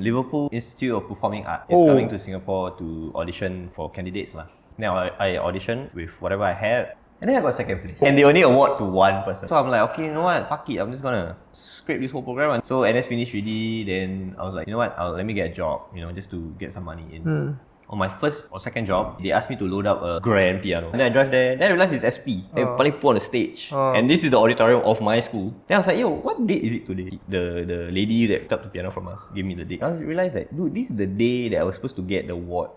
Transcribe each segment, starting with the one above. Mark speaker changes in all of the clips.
Speaker 1: Liverpool Institute of Performing Arts is coming to Singapore to audition for candidates lah. Now I auditioned with whatever I had, and then I got second place. And they only award to one person. So I'm like, okay, you know what? Fuck it, I'm just gonna scrape this whole program. So NS finished already. Then I was like, you know what? Let me get a job, just to get some money in. On my first or second job, they asked me to load up a grand piano. And then I drive there, then I realized it's SP. They probably put on the stage. And this is the auditorium of my school. Then I was like, yo, what date is it today? The lady that picked up the piano from us gave me the date. I realized that, dude, this is the day that I was supposed to get the award.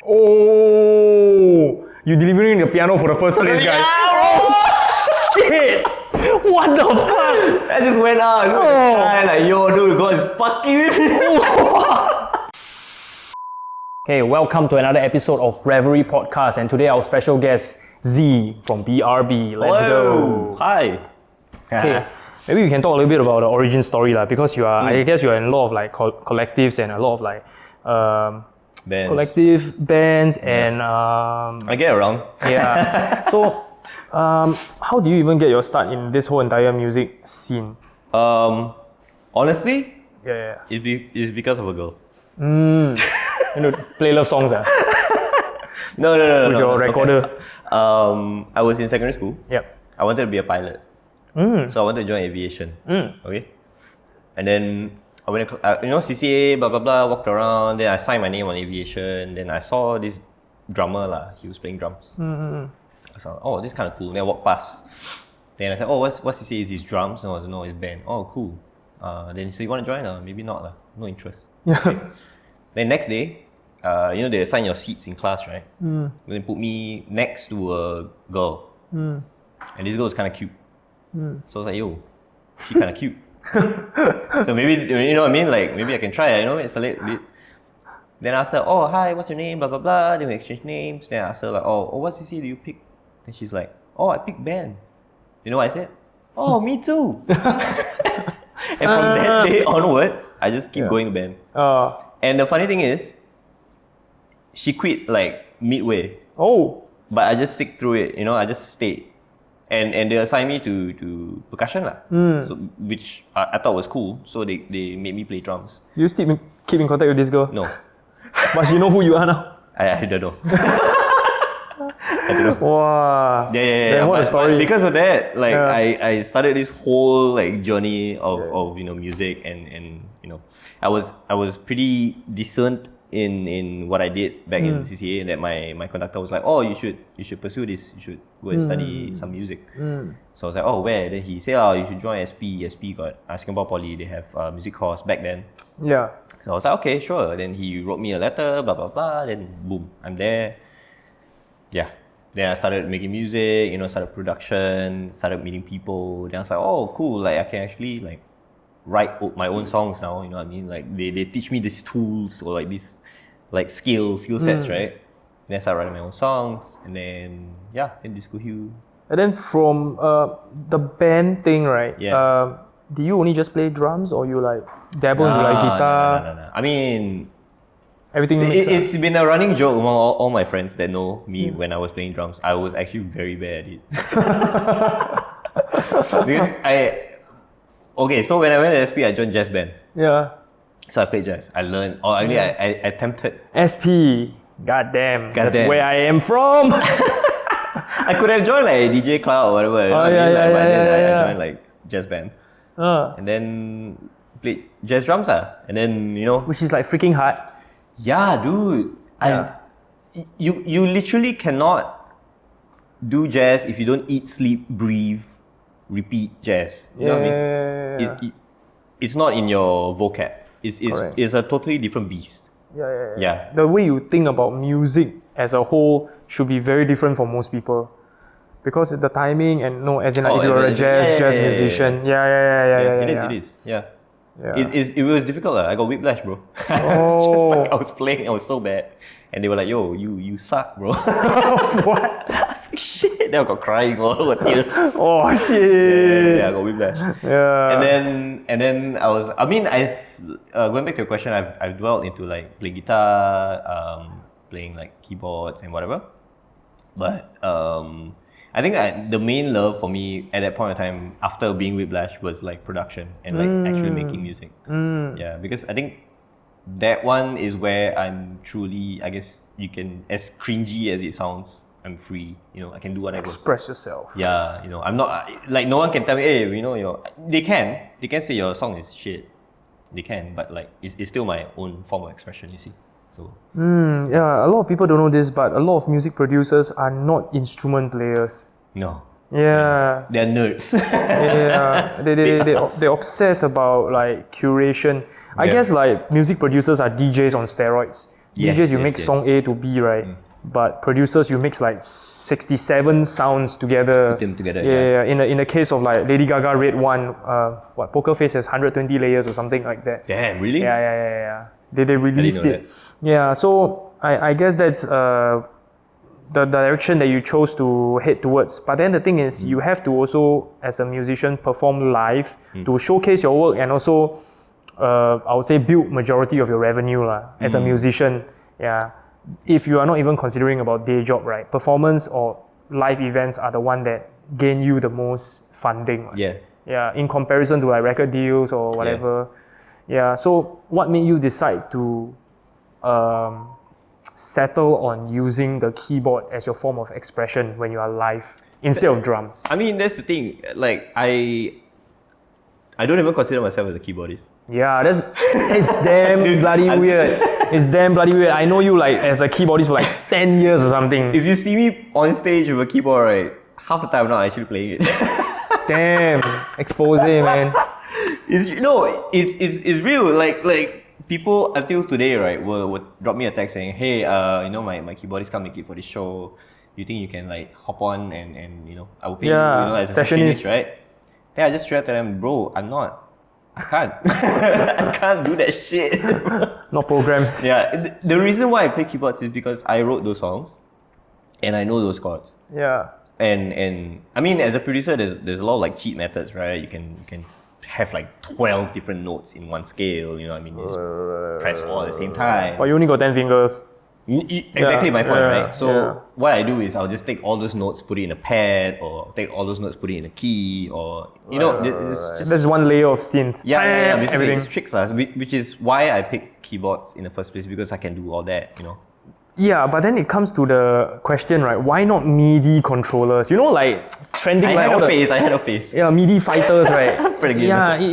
Speaker 2: Oh, you delivering the piano for the first place, guys. Oh, shit! What the fuck?
Speaker 1: I just went out. Like, yo, dude, God is fucking with me.
Speaker 2: Okay, welcome to another episode of Revelry Podcast, and today our special guest Z from BRB. Let's go.
Speaker 1: Hi.
Speaker 2: Okay, maybe we can talk a little bit about the origin story, because you are, I guess you are in a lot of like collectives and a lot of like
Speaker 1: bands.
Speaker 2: Collective bands and
Speaker 1: I get around.
Speaker 2: Yeah. So, how do you even get your start in this whole entire music scene?
Speaker 1: Honestly,
Speaker 2: it's
Speaker 1: because of a girl.
Speaker 2: Play love songs,
Speaker 1: No.
Speaker 2: with your recorder.
Speaker 1: Okay. I was in secondary school.
Speaker 2: Yep.
Speaker 1: I wanted to be a pilot. So I wanted to join aviation. Okay. And then I went to, CCA, blah blah blah, walked around. Then I signed my name on aviation. Then I saw this drummer lah. He was playing drums. I was like, oh, this is kind of cool. Then I walked past. Then I said, oh, what CCA is his drums? And I was like, no, it's band. Oh, cool. Then he said, you want to join? Maybe not lah. No interest. Okay. Then next day, they assign your seats in class, right? They put me next to a girl. And this girl was kind of cute. So I was like, yo, she kind of cute. So maybe, you know what I mean? Like, maybe I can try, it's a little bit. Then I asked her, oh, hi, what's your name? Blah, blah, blah. Then we exchange names. Then I asked her, like, oh, what CC do you pick? Then she's like, oh, I picked band. You know what I said? Oh, me too. And from that day onwards, I just keep going to band. And the funny thing is, she quit like midway.
Speaker 2: Oh.
Speaker 1: But I just stick through it, I just stayed. And they assigned me to percussion lah. So, which I thought was cool. So they made me play drums.
Speaker 2: Do you still keep in contact with this girl?
Speaker 1: No.
Speaker 2: But she know who you are now?
Speaker 1: I don't know. I don't know.
Speaker 2: Wow.
Speaker 1: Yeah.
Speaker 2: What a story.
Speaker 1: But because of that, like I started this whole like journey of music and I was pretty decent in what I did back in CCA, and that my conductor was like, oh, you should pursue this, you should go and study some music. So I was like, oh, where? Then he said, oh, you should join SP got Singapore Poly, they have music course back then.
Speaker 2: Yeah.
Speaker 1: So I was like, okay, sure. Then he wrote me a letter, blah blah blah, then boom, I'm there. Yeah. Then I started making music, started production, started meeting people. Then I was like, oh, cool, like I can actually like write my own songs now, you know what I mean? Like they teach me these tools or like these like skill sets, right? Then I started writing my own songs, and then in Discohue.
Speaker 2: And then from the band thing, right?
Speaker 1: Yeah.
Speaker 2: Do you only just play drums, or you like dabble into like guitar?
Speaker 1: No. I mean,
Speaker 2: everything.
Speaker 1: It's been a running joke among all my friends that know me when I was playing drums. I was actually very bad at it. Because so when I went to SP, I joined jazz band.
Speaker 2: Yeah.
Speaker 1: So I played jazz. I learned, I attempted.
Speaker 2: SP, goddamn, that's where I am from.
Speaker 1: I could have joined like DJ Cloud or whatever. But then I joined like jazz band. And then played jazz drums, and then
Speaker 2: which is like freaking hard.
Speaker 1: Yeah, dude. You literally cannot do jazz if you don't eat, sleep, breathe, repeat jazz. You know what I mean? It's not in your vocab. It's a totally different beast. Yeah.
Speaker 2: The way you think about music as a whole should be very different for most people, because the timing and as in like if you're a jazz musician.
Speaker 1: It is. Yeah. It was difficult. I got whiplash, bro. I was playing, I was so bad. And they were like, yo, you suck, bro.
Speaker 2: What?
Speaker 1: I was like, shit. Then I got crying all over tears.
Speaker 2: Oh, shit.
Speaker 1: Yeah, I got whiplash.
Speaker 2: Yeah.
Speaker 1: And then going back to your question, I've dwelled into like playing guitar, playing like keyboards and whatever. But I think the main love for me at that point of time, after being Whiplash, was like production and like actually making music. Yeah, because I think that one is where I'm truly, I guess you can, as cringy as it sounds, I'm free. You know, I can do whatever.
Speaker 2: Express yourself.
Speaker 1: Yeah, you know, I'm not like no one can tell me, hey, you know, they can say your song is shit. They can, but like it's still my own form of expression. You see. So
Speaker 2: yeah, a lot of people don't know this, but a lot of music producers are not instrument players.
Speaker 1: no.
Speaker 2: Yeah.
Speaker 1: They're nerds.
Speaker 2: Yeah, they obsess about like curation. I guess like music producers are DJs on steroids. DJs, you mix song A to B, right? But producers, you mix like 67 sounds together.
Speaker 1: Put them together.
Speaker 2: Yeah. In the case of like Lady Gaga Red One, Poker Face has 120 layers or something like that.
Speaker 1: Damn, really?
Speaker 2: Yeah. They released it.
Speaker 1: That.
Speaker 2: Yeah, so I guess that's the direction that you chose to head towards. But then the thing is, you have to also, as a musician, perform live to showcase your work and also, I would say, build majority of your revenue as a musician. Yeah, if you are not even considering about day job, right? Performance or live events are the one that gain you the most funding. Yeah, in comparison to like record deals or whatever. Yeah. So what made you decide to settle on using the keyboard as your form of expression when you are live instead of drums?
Speaker 1: I mean, that's the thing. Like, I don't even consider myself as a keyboardist.
Speaker 2: Yeah, it's damn bloody weird. It's damn bloody weird. I know you like as a keyboardist for like 10 years or something.
Speaker 1: If you see me on stage with a keyboard, right, half the time I'm not actually playing it.
Speaker 2: Damn, expose, man.
Speaker 1: It's real. Like people until today, right, will drop me a text saying, hey, you know, my keyboardist can't make it for this show. You think you can like hop on and you know, I will pay you, you know, as a sessionist, right? Hey, I just straight to them, bro, I'm not. I can't. I can't do that shit.
Speaker 2: Not programmed.
Speaker 1: Yeah. The reason why I play keyboards is because I wrote those songs and I know those chords.
Speaker 2: Yeah.
Speaker 1: And I mean, as a producer, there's a lot of like cheat methods, right? You can have like 12 different notes in one scale, you know what I mean? Just press all at the same time.
Speaker 2: But you only got 10 fingers.
Speaker 1: Exactly my point, right? So what I do is I'll just take all those notes, put it in a pad, or take all those notes, put it in a key, or you know,
Speaker 2: there's one layer of synth.
Speaker 1: Yeah. Basically, everything. It's tricks, which is why I picked keyboards in the first place, because I can do all that, you know.
Speaker 2: Yeah, but then it comes to the question, right? Why not MIDI controllers? You know, like trending.
Speaker 1: I had a face.
Speaker 2: Yeah, MIDI fighters, right?
Speaker 1: For the game.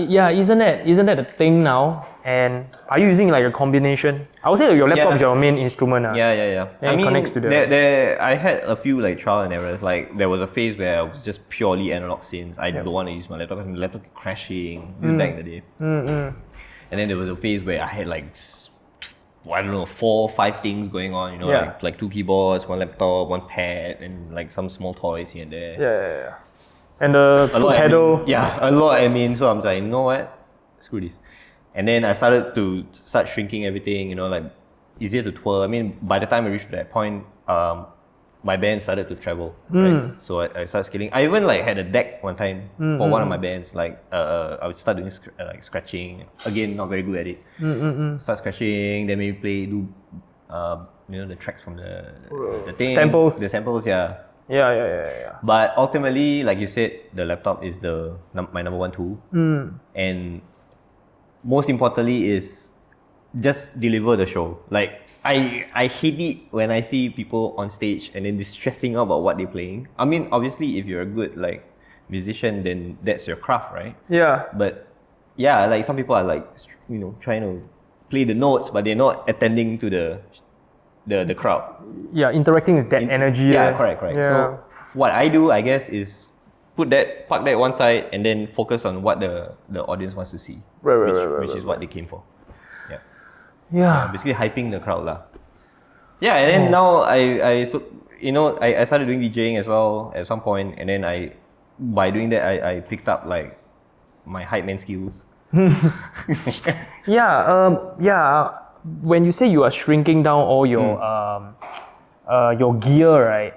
Speaker 2: Yeah. Isn't that a thing now? And are you using like a combination? I would say that your laptop is your main instrument.
Speaker 1: Yeah.
Speaker 2: I mean, it connects to
Speaker 1: I had a few like trial and errors. Like there was a phase where I was just purely analog synths. I don't want to use my laptop because my laptop kept crashing. This is back in the day. And then there was a phase where I had like, I don't know, 4 or 5 things going on, you know, like 2 keyboards, 1 laptop, 1 pad, and like some small toys here and there.
Speaker 2: Yeah. And the foot pedal.
Speaker 1: A lot. I mean, so I'm like, you know what? Screw this. And then I started to shrinking everything, you know, like easier to tour. I mean, by the time I reached that point, my band started to travel, right? So I started scaling. I even like had a deck one time for one of my bands. Like I would start doing like scratching. Again, not very good at it. Start scratching, then maybe do you know, the tracks from the thing.
Speaker 2: Samples.
Speaker 1: The samples, yeah.
Speaker 2: Yeah.
Speaker 1: But ultimately, like you said, the laptop is my number one tool. And most importantly is just deliver the show. Like I hate it when I see people on stage and then they're stressing out about what they're playing. I mean, obviously, if you're a good like musician, then that's your craft, right?
Speaker 2: Yeah.
Speaker 1: But yeah, like some people are like, you know, trying to play the notes, but they're not attending to the crowd.
Speaker 2: Yeah, interacting with that energy.
Speaker 1: Yeah, correct.
Speaker 2: Yeah.
Speaker 1: So what I do, I guess, is park that one side and then focus on what the audience wants to see. Which is what they came for.
Speaker 2: Yeah.
Speaker 1: Basically hyping the crowd lah. Yeah, and then now I started doing DJing as well at some point, and then by doing that I picked up like my hype man skills. When
Speaker 2: you say you are shrinking down all your gear, right?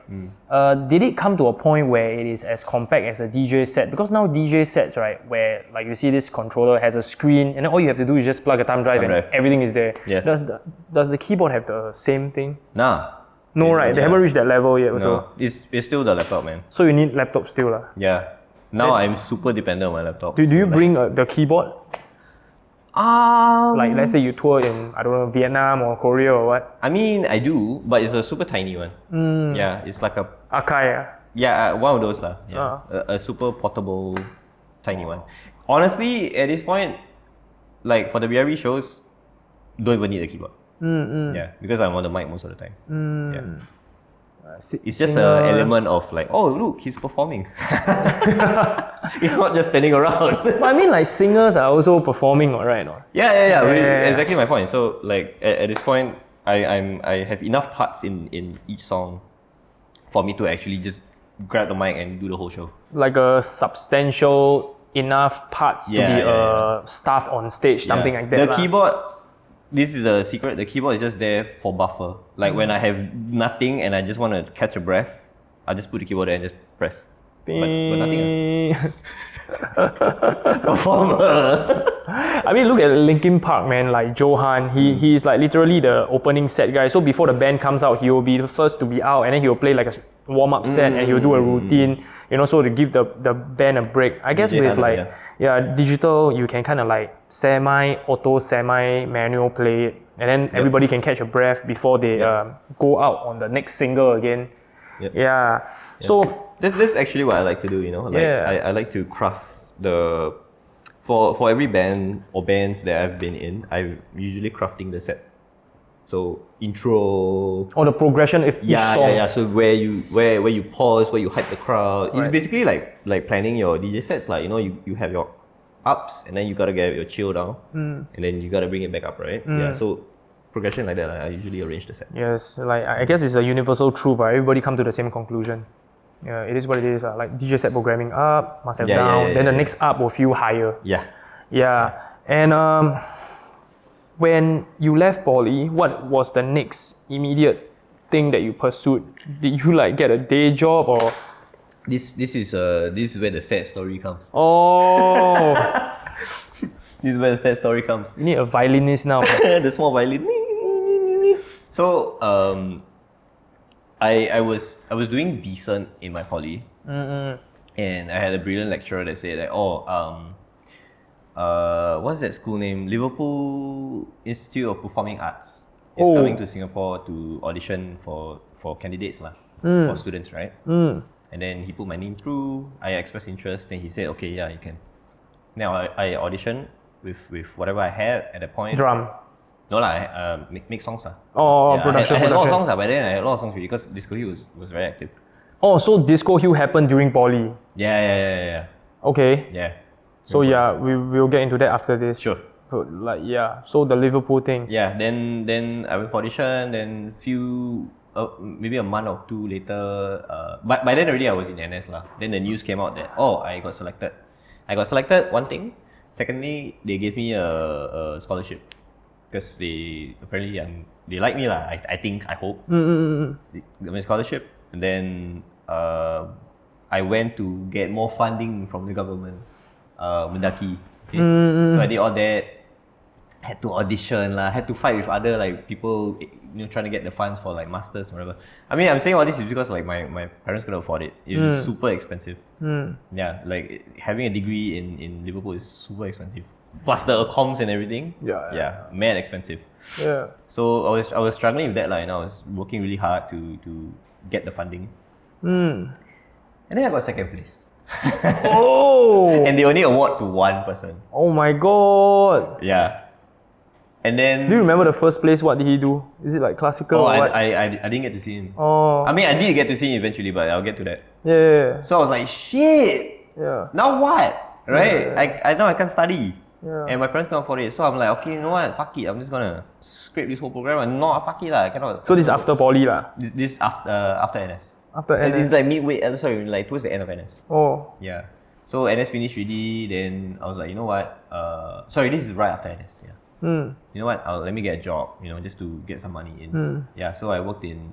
Speaker 2: Did it come to a point where it is as compact as a DJ set? Because now DJ sets, right, where like you see this controller has a screen and then all you have to do is just plug a thumb drive and everything is there.
Speaker 1: Yeah.
Speaker 2: Does the keyboard have the same thing?
Speaker 1: Nah.
Speaker 2: No, right? They haven't reached that level yet also.
Speaker 1: No, it's still the laptop, man.
Speaker 2: So you need laptop still lah.
Speaker 1: Yeah. Now I'm super dependent on my laptop.
Speaker 2: Do you bring the keyboard? Like let's say you tour in, I don't know, Vietnam or Korea or what?
Speaker 1: I mean, I do, but it's a super tiny one. Yeah, it's like a...
Speaker 2: Akai.
Speaker 1: Yeah, one of those lah. Yeah, a super portable, tiny one. Honestly, at this point, like for the BRE shows, don't even need a keyboard. Yeah, because I'm on the mic most of the time. Yeah. It's just an element of like, oh look, he's performing. It's not just standing around.
Speaker 2: But I mean, like singers are also performing, right? No?
Speaker 1: Yeah. Exactly my point. So like at this point, I have enough parts in each song for me to actually just grab the mic and do the whole show.
Speaker 2: Like a substantial enough parts to be staff on stage, something like that.
Speaker 1: The keyboard. This is a secret. The keyboard is just there for buffer. Like when I have nothing and I just want to catch a breath, I just put the keyboard there and just press. But nothing. Performer.
Speaker 2: I mean, look at Linkin Park, man. Like Johan, he's like literally the opening set guy. So before the band comes out, he will be the first to be out, and then he will play like a warm-up set, and he'll do a routine. You know, so to give the band a break. I guess with like digital, you can kind of like semi-auto, semi-manual play it, and then everybody can catch a breath before they go out on the next single again. Yeah. So
Speaker 1: that's actually what I like to do. You know, like I like to craft the for every band or bands that I've been in. I'm usually crafting the set. So intro.
Speaker 2: Or the progression if each song.
Speaker 1: Yeah. So where you pause, where you hype the crowd. Right. It's basically like planning your DJ sets. Like, you know, you have your ups and then you gotta get your chill down, and then you gotta bring it back up, right? Yeah. So progression like that, I usually arrange the set.
Speaker 2: Yes, like I guess it's a universal truth, right? Everybody come to the same conclusion. Yeah, it is what it is. Like DJ set programming up, must have down. Then the next up will feel higher. Yeah. And when you left poly, what was the next immediate thing that you pursued? Did you like get a day job or?
Speaker 1: This is where the sad story comes.
Speaker 2: Oh.
Speaker 1: This is where the sad story comes.
Speaker 2: You need a violinist now.
Speaker 1: The small violin. So I was doing decent in my poly, and I had a brilliant lecturer that said that what's that school name? Liverpool Institute of Performing Arts is coming to Singapore to audition for candidates for students, right? And then he put my name through. I expressed interest. Then he said, "Okay, yeah, you can." Now I auditioned with whatever I had at that point.
Speaker 2: Drum.
Speaker 1: No lah, make songs lah.
Speaker 2: Production.
Speaker 1: I had a lot of songs lah, but then I had a lot of songs really because Discohue was very active.
Speaker 2: Oh, so Discohue happened during poly.
Speaker 1: Yeah.
Speaker 2: Okay.
Speaker 1: Yeah.
Speaker 2: So we'll get into that after this.
Speaker 1: Sure.
Speaker 2: So the Liverpool thing.
Speaker 1: Yeah. Then I went for audition. Then maybe a month or two later. But by then already I was in NS lah. Then the news came out that I got selected. I got selected. One thing. Secondly, they gave me a scholarship. Because they like me lah. I think, I hope. They got me a scholarship, and then I went to get more funding from the government, Mendaki. Okay? So I did all that. Had to audition lah. Had to fight with other like people, trying to get the funds for like masters or whatever. I mean, I'm saying all this is because like my parents couldn't afford it. It's super expensive. Yeah, like having a degree in Liverpool is super expensive. Plus the accoms and everything. Yeah, mad expensive.
Speaker 2: Yeah.
Speaker 1: So I was struggling with that and I was working really hard to get the funding. And then I got second place. And they only award to one person.
Speaker 2: Oh my god.
Speaker 1: Yeah. And then
Speaker 2: do you remember the first place? What did he do? Is it like classical or what?
Speaker 1: I didn't get to see him.
Speaker 2: I
Speaker 1: mean, I did get to see him eventually, but I'll get to that.
Speaker 2: Yeah.
Speaker 1: So I was like, shit.
Speaker 2: Yeah.
Speaker 1: Now what? Right?
Speaker 2: Yeah.
Speaker 1: I know I can't study.
Speaker 2: Yeah.
Speaker 1: And my parents can't afford it. So I'm like, okay, you know what? Fuck it. I'm just gonna scrape this whole program and fuck it lah. I cannot.
Speaker 2: So this after poly lah?
Speaker 1: This after NS.
Speaker 2: After NS?
Speaker 1: It's like like towards the end of NS.
Speaker 2: Oh.
Speaker 1: Yeah. So NS finished already, then I was like, you know what? This is right after NS. Yeah. You know what? Let me get a job, just to get some money in. Yeah, so I worked in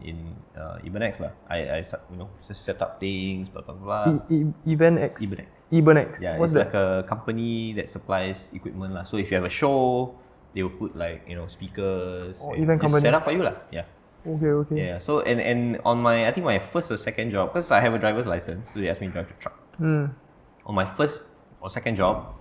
Speaker 1: Ibenex lah. I start, just set up things, blah blah blah.
Speaker 2: Ibenex.
Speaker 1: Yeah,
Speaker 2: what's
Speaker 1: it's
Speaker 2: that?
Speaker 1: like a company that supplies equipment lah. So if you have a show, they will put like speakers.
Speaker 2: Event company.
Speaker 1: Set up for you lah. Yeah.
Speaker 2: Okay.
Speaker 1: Yeah. So and on my, I think my first or second job, because I have a driver's license, so they asked me to drive the truck. On my first or second job,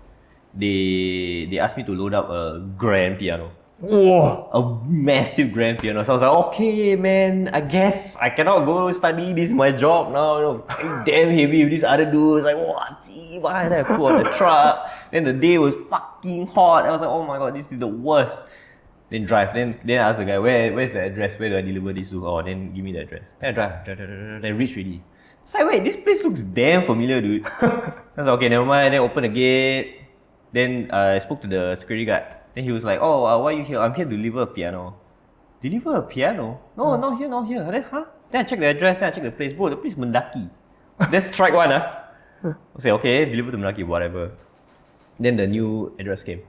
Speaker 1: they asked me to load up a grand piano.
Speaker 2: Whoa.
Speaker 1: A massive grand piano. So I was like, okay, man, I guess I cannot go study. This is my job now. You know, damn heavy with these other dudes. Like, what? Why? Then I put on the truck. Then the day was fucking hot. I was like, oh my god, this is the worst. Then drive. Then I asked the guy, where's the address? Where do I deliver this to? Oh, then give me the address. Then I drive. Then reach already. It's like, wait, this place looks damn familiar, dude. I was like, okay, never mind. Then open the gate. Then I spoke to the security guard. Then he was like, oh, why are you here? I'm here to deliver a piano. Deliver a piano? No, not here. Then, Then I check the address, then I check the place. Bro, the place is Mendaki. That's strike one, I say, okay, deliver to Mendaki, whatever. Then the new address came.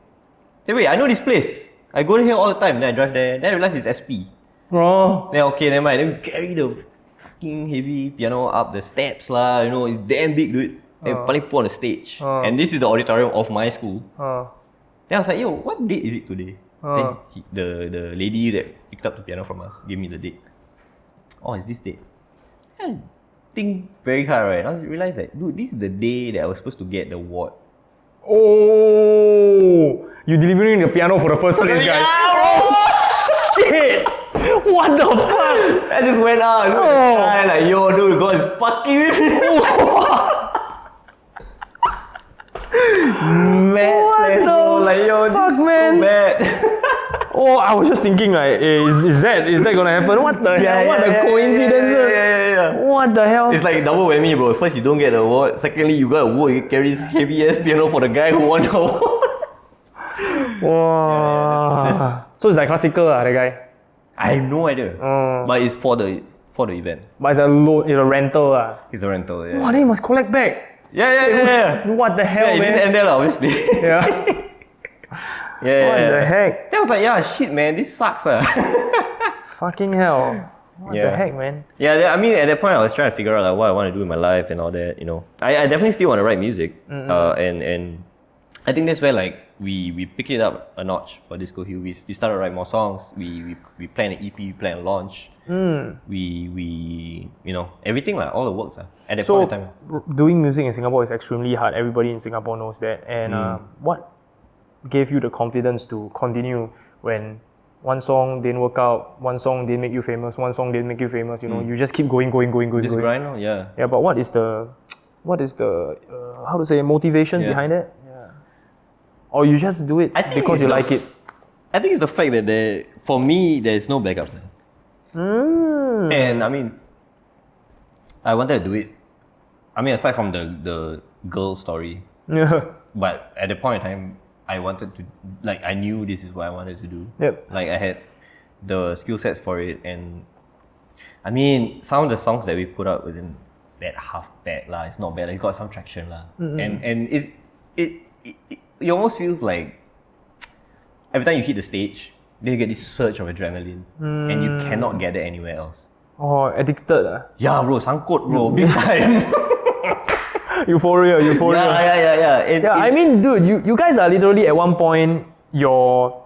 Speaker 1: Then wait, I know this place. I go here all the time. Then I drive there. Then I realize it's SP.
Speaker 2: Oh.
Speaker 1: Then okay, never mind. Then we carry the fucking heavy piano up the steps lah. You know, it's damn big, dude. Then we put on the stage. And this is the auditorium of my school. Then I was like, yo, what date is it today? Then the lady that picked up the piano from us gave me the date. Oh, it's this date. And think very hard, right? I realized that, dude, this is the day that I was supposed to get the award.
Speaker 2: Oh, you delivering the piano for the first place, guy? Oh shit! What the fuck?
Speaker 1: I just went out. Like, yo, dude, God is fucking with me. Mad place, bro. Like, yo,
Speaker 2: fuck,
Speaker 1: this is
Speaker 2: man.
Speaker 1: so bad.
Speaker 2: Oh, I was just thinking like, is that gonna happen? What the hell? What a coincidence!
Speaker 1: Yeah.
Speaker 2: What the hell?
Speaker 1: It's like double whammy, bro. First, you don't get the award. Secondly, you got a award. You carry this heavy ass piano for the guy who won the award.
Speaker 2: Wow. So it's like classical, that guy.
Speaker 1: I have no idea. But it's for the event.
Speaker 2: But it's a rental.
Speaker 1: It's a rental, yeah.
Speaker 2: Wow, then you must collect back.
Speaker 1: Yeah.
Speaker 2: What the hell,
Speaker 1: Yeah, it
Speaker 2: man?
Speaker 1: didn't end there, obviously.
Speaker 2: Yeah.
Speaker 1: Yeah.
Speaker 2: What the heck?
Speaker 1: Then I was like, yeah, shit, man, this sucks.
Speaker 2: Fucking hell. What the heck, man?
Speaker 1: Yeah, I mean, at that point, I was trying to figure out like what I want to do in my life and all that. You know, I definitely still want to write music. And I think that's where like we pick it up a notch for Discohue. We started to write more songs. We plan an EP, we plan a launch. We you know, everything like all the works at that point in time.
Speaker 2: Doing music in Singapore is extremely hard. Everybody in Singapore knows that. And what gave you the confidence to continue when one song didn't work out, one song didn't make you famous, one song didn't make you famous? You know, you just keep going.
Speaker 1: Just grind on, yeah.
Speaker 2: Yeah, but what is the how to say motivation behind it? Or you just do it because you like it?
Speaker 1: I think it's the fact that for me, there's no backup plan. And I mean, I wanted to do it. I mean, aside from the girl story.
Speaker 2: Yeah.
Speaker 1: But at the point in time, I wanted to, like, I knew this is what I wanted to do.
Speaker 2: Yep.
Speaker 1: Like, I had the skill sets for it. And I mean, some of the songs that we put out wasn't that half bad lah. It's not bad. It got some traction lah. And it almost feels like every time you hit the stage, then you get this surge of adrenaline, and you cannot get it anywhere else.
Speaker 2: Oh, addicted.
Speaker 1: Yeah, bro, sangkut, bro, big time.
Speaker 2: Euphoria.
Speaker 1: Yeah.
Speaker 2: I mean, dude, you guys are literally at one point your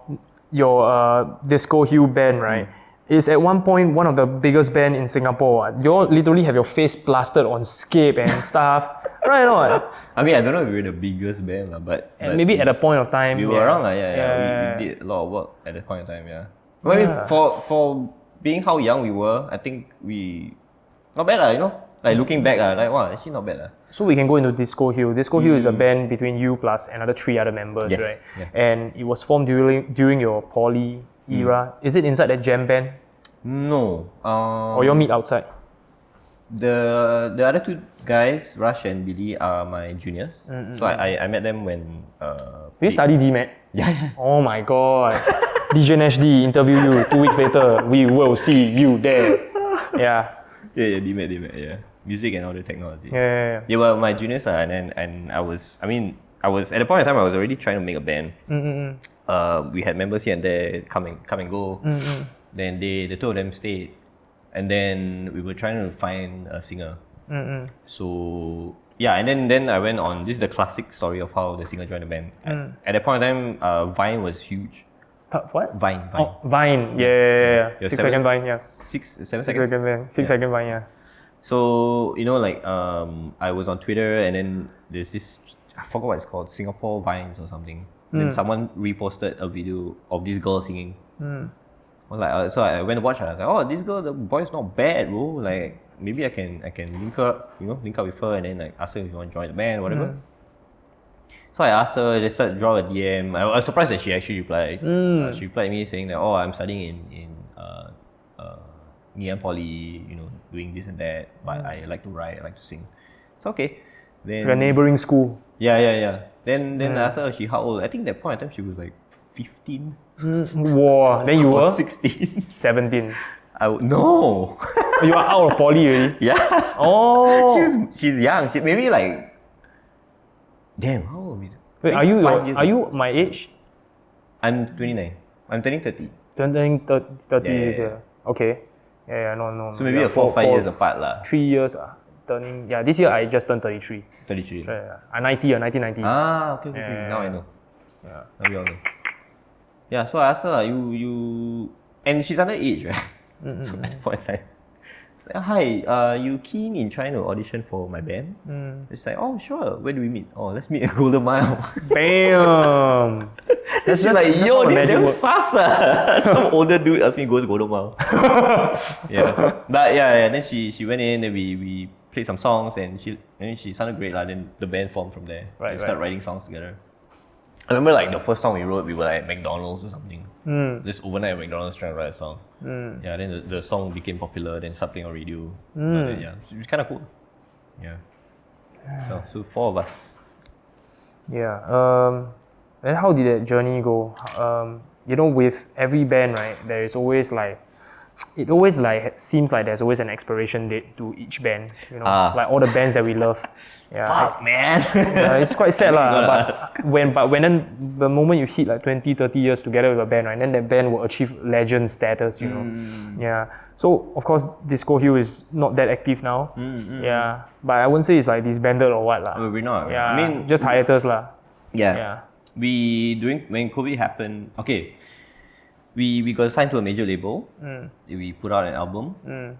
Speaker 2: Discohue band, right? Is at one point one of the biggest band in Singapore. You all literally have your face plastered on Scape and stuff, right? No?
Speaker 1: I mean, I don't know if we're the biggest band, but
Speaker 2: maybe at a point of time
Speaker 1: we were around, we did a lot of work at that point in time, But I mean, for being how young we were, I think we not bad, you know. Like looking back, like wow, actually not bad.
Speaker 2: So we can go into Discohue. Discohue is a band between you plus another 3 other members, right?
Speaker 1: Yeah.
Speaker 2: And it was formed during your poly era. Is it inside that jam band?
Speaker 1: No.
Speaker 2: Or you all meet outside?
Speaker 1: The other 2 guys, Rush and Billy, are my juniors. So I met them when.
Speaker 2: Did you study DMAT?
Speaker 1: Yeah.
Speaker 2: Oh my god. DJ Nash D interview you 2 weeks later. We will see you there. Yeah.
Speaker 1: Yeah, DMAT, yeah. Music and all the technology.
Speaker 2: Yeah.
Speaker 1: Yeah, well, my juniors are, and I was at the point in time I was already trying to make a band. We had members here and there come and go. Then the 2 of them stayed, and then we were trying to find a singer. So yeah, and then I went on. This is the classic story of how the singer joined the band. At that point in time, Vine was huge.
Speaker 2: What?
Speaker 1: Vine.
Speaker 2: Oh, Vine. Yeah. 6 second Vine. Yeah.
Speaker 1: 7
Speaker 2: 6
Speaker 1: seconds.
Speaker 2: second Vine. 6 second Vine. Yeah.
Speaker 1: So like I was on Twitter and then there's this, I forgot what it's called, Singapore Vines or something. Then someone reposted a video of this girl singing. So I went to watch her. I was like, oh, this girl, the voice not bad, bro. Like maybe I can link up with her and then like ask her if you want to join the band, whatever. So I asked her, just draw a DM. I was surprised that she actually replied. She replied me saying that, oh, I'm studying in Ngee Ann Poly, doing this and that, but I like to write, I like to sing. So okay. Then
Speaker 2: a neighboring school.
Speaker 1: Yeah. Then I asked her, how old? I think at that point in time she was like 15.
Speaker 2: Wow. Then you were
Speaker 1: 16.
Speaker 2: 17.
Speaker 1: No.
Speaker 2: You are out of poly already?
Speaker 1: Yeah.
Speaker 2: Oh.
Speaker 1: She's young. She maybe like, damn, how old are we?
Speaker 2: Wait, are you my age?
Speaker 1: I'm 29. I'm turning 30.
Speaker 2: Turning 30 years.
Speaker 1: Yeah.
Speaker 2: Okay. Yeah, no.
Speaker 1: So maybe 4 or 5 years apart lah.
Speaker 2: 3 years turning. Yeah, this year I just turned 33.
Speaker 1: 33.
Speaker 2: I'm 1990.
Speaker 1: Okay. Now I know.
Speaker 2: Yeah.
Speaker 1: Now we all know. Yeah, so I asked her, you and she's underage, right? So at that point in time, it's like, hi, you keen in trying to audition for my band? It's like, oh sure, where do we meet? Oh, let's meet at Golden Mile.
Speaker 2: Bam!
Speaker 1: That's just like, yo, this damn sus. Some older dude asked me to go to Golden Mile. Yeah. But yeah, then she went in and we played some songs and she sounded great. Then the band formed from there. We started writing songs together. I remember like the first song we wrote, we were like at McDonald's or something. Just overnight at McDonald's trying to write a song. Yeah, then the song became popular, then started playing on radio. Yeah, it was kind of cool. Yeah. So 4 of us.
Speaker 2: Yeah. Then how did that journey go? With every band, right, there is always like, it always like seems like there's always an expiration date to each band. Like all the bands that we love. Yeah.
Speaker 1: Fuck, man.
Speaker 2: It's quite sad lah. But when then the moment you hit like 20, 30 years together with a band, right, then that band will achieve legend status. Yeah. So of course, Discohue is not that active now. Yeah. But I wouldn't say it's like disbanded or what lah.
Speaker 1: We're not.
Speaker 2: Yeah.
Speaker 1: I mean,
Speaker 2: just hiatus lah.
Speaker 1: Yeah. When COVID happened, okay, we got signed to a major label. We put out an album,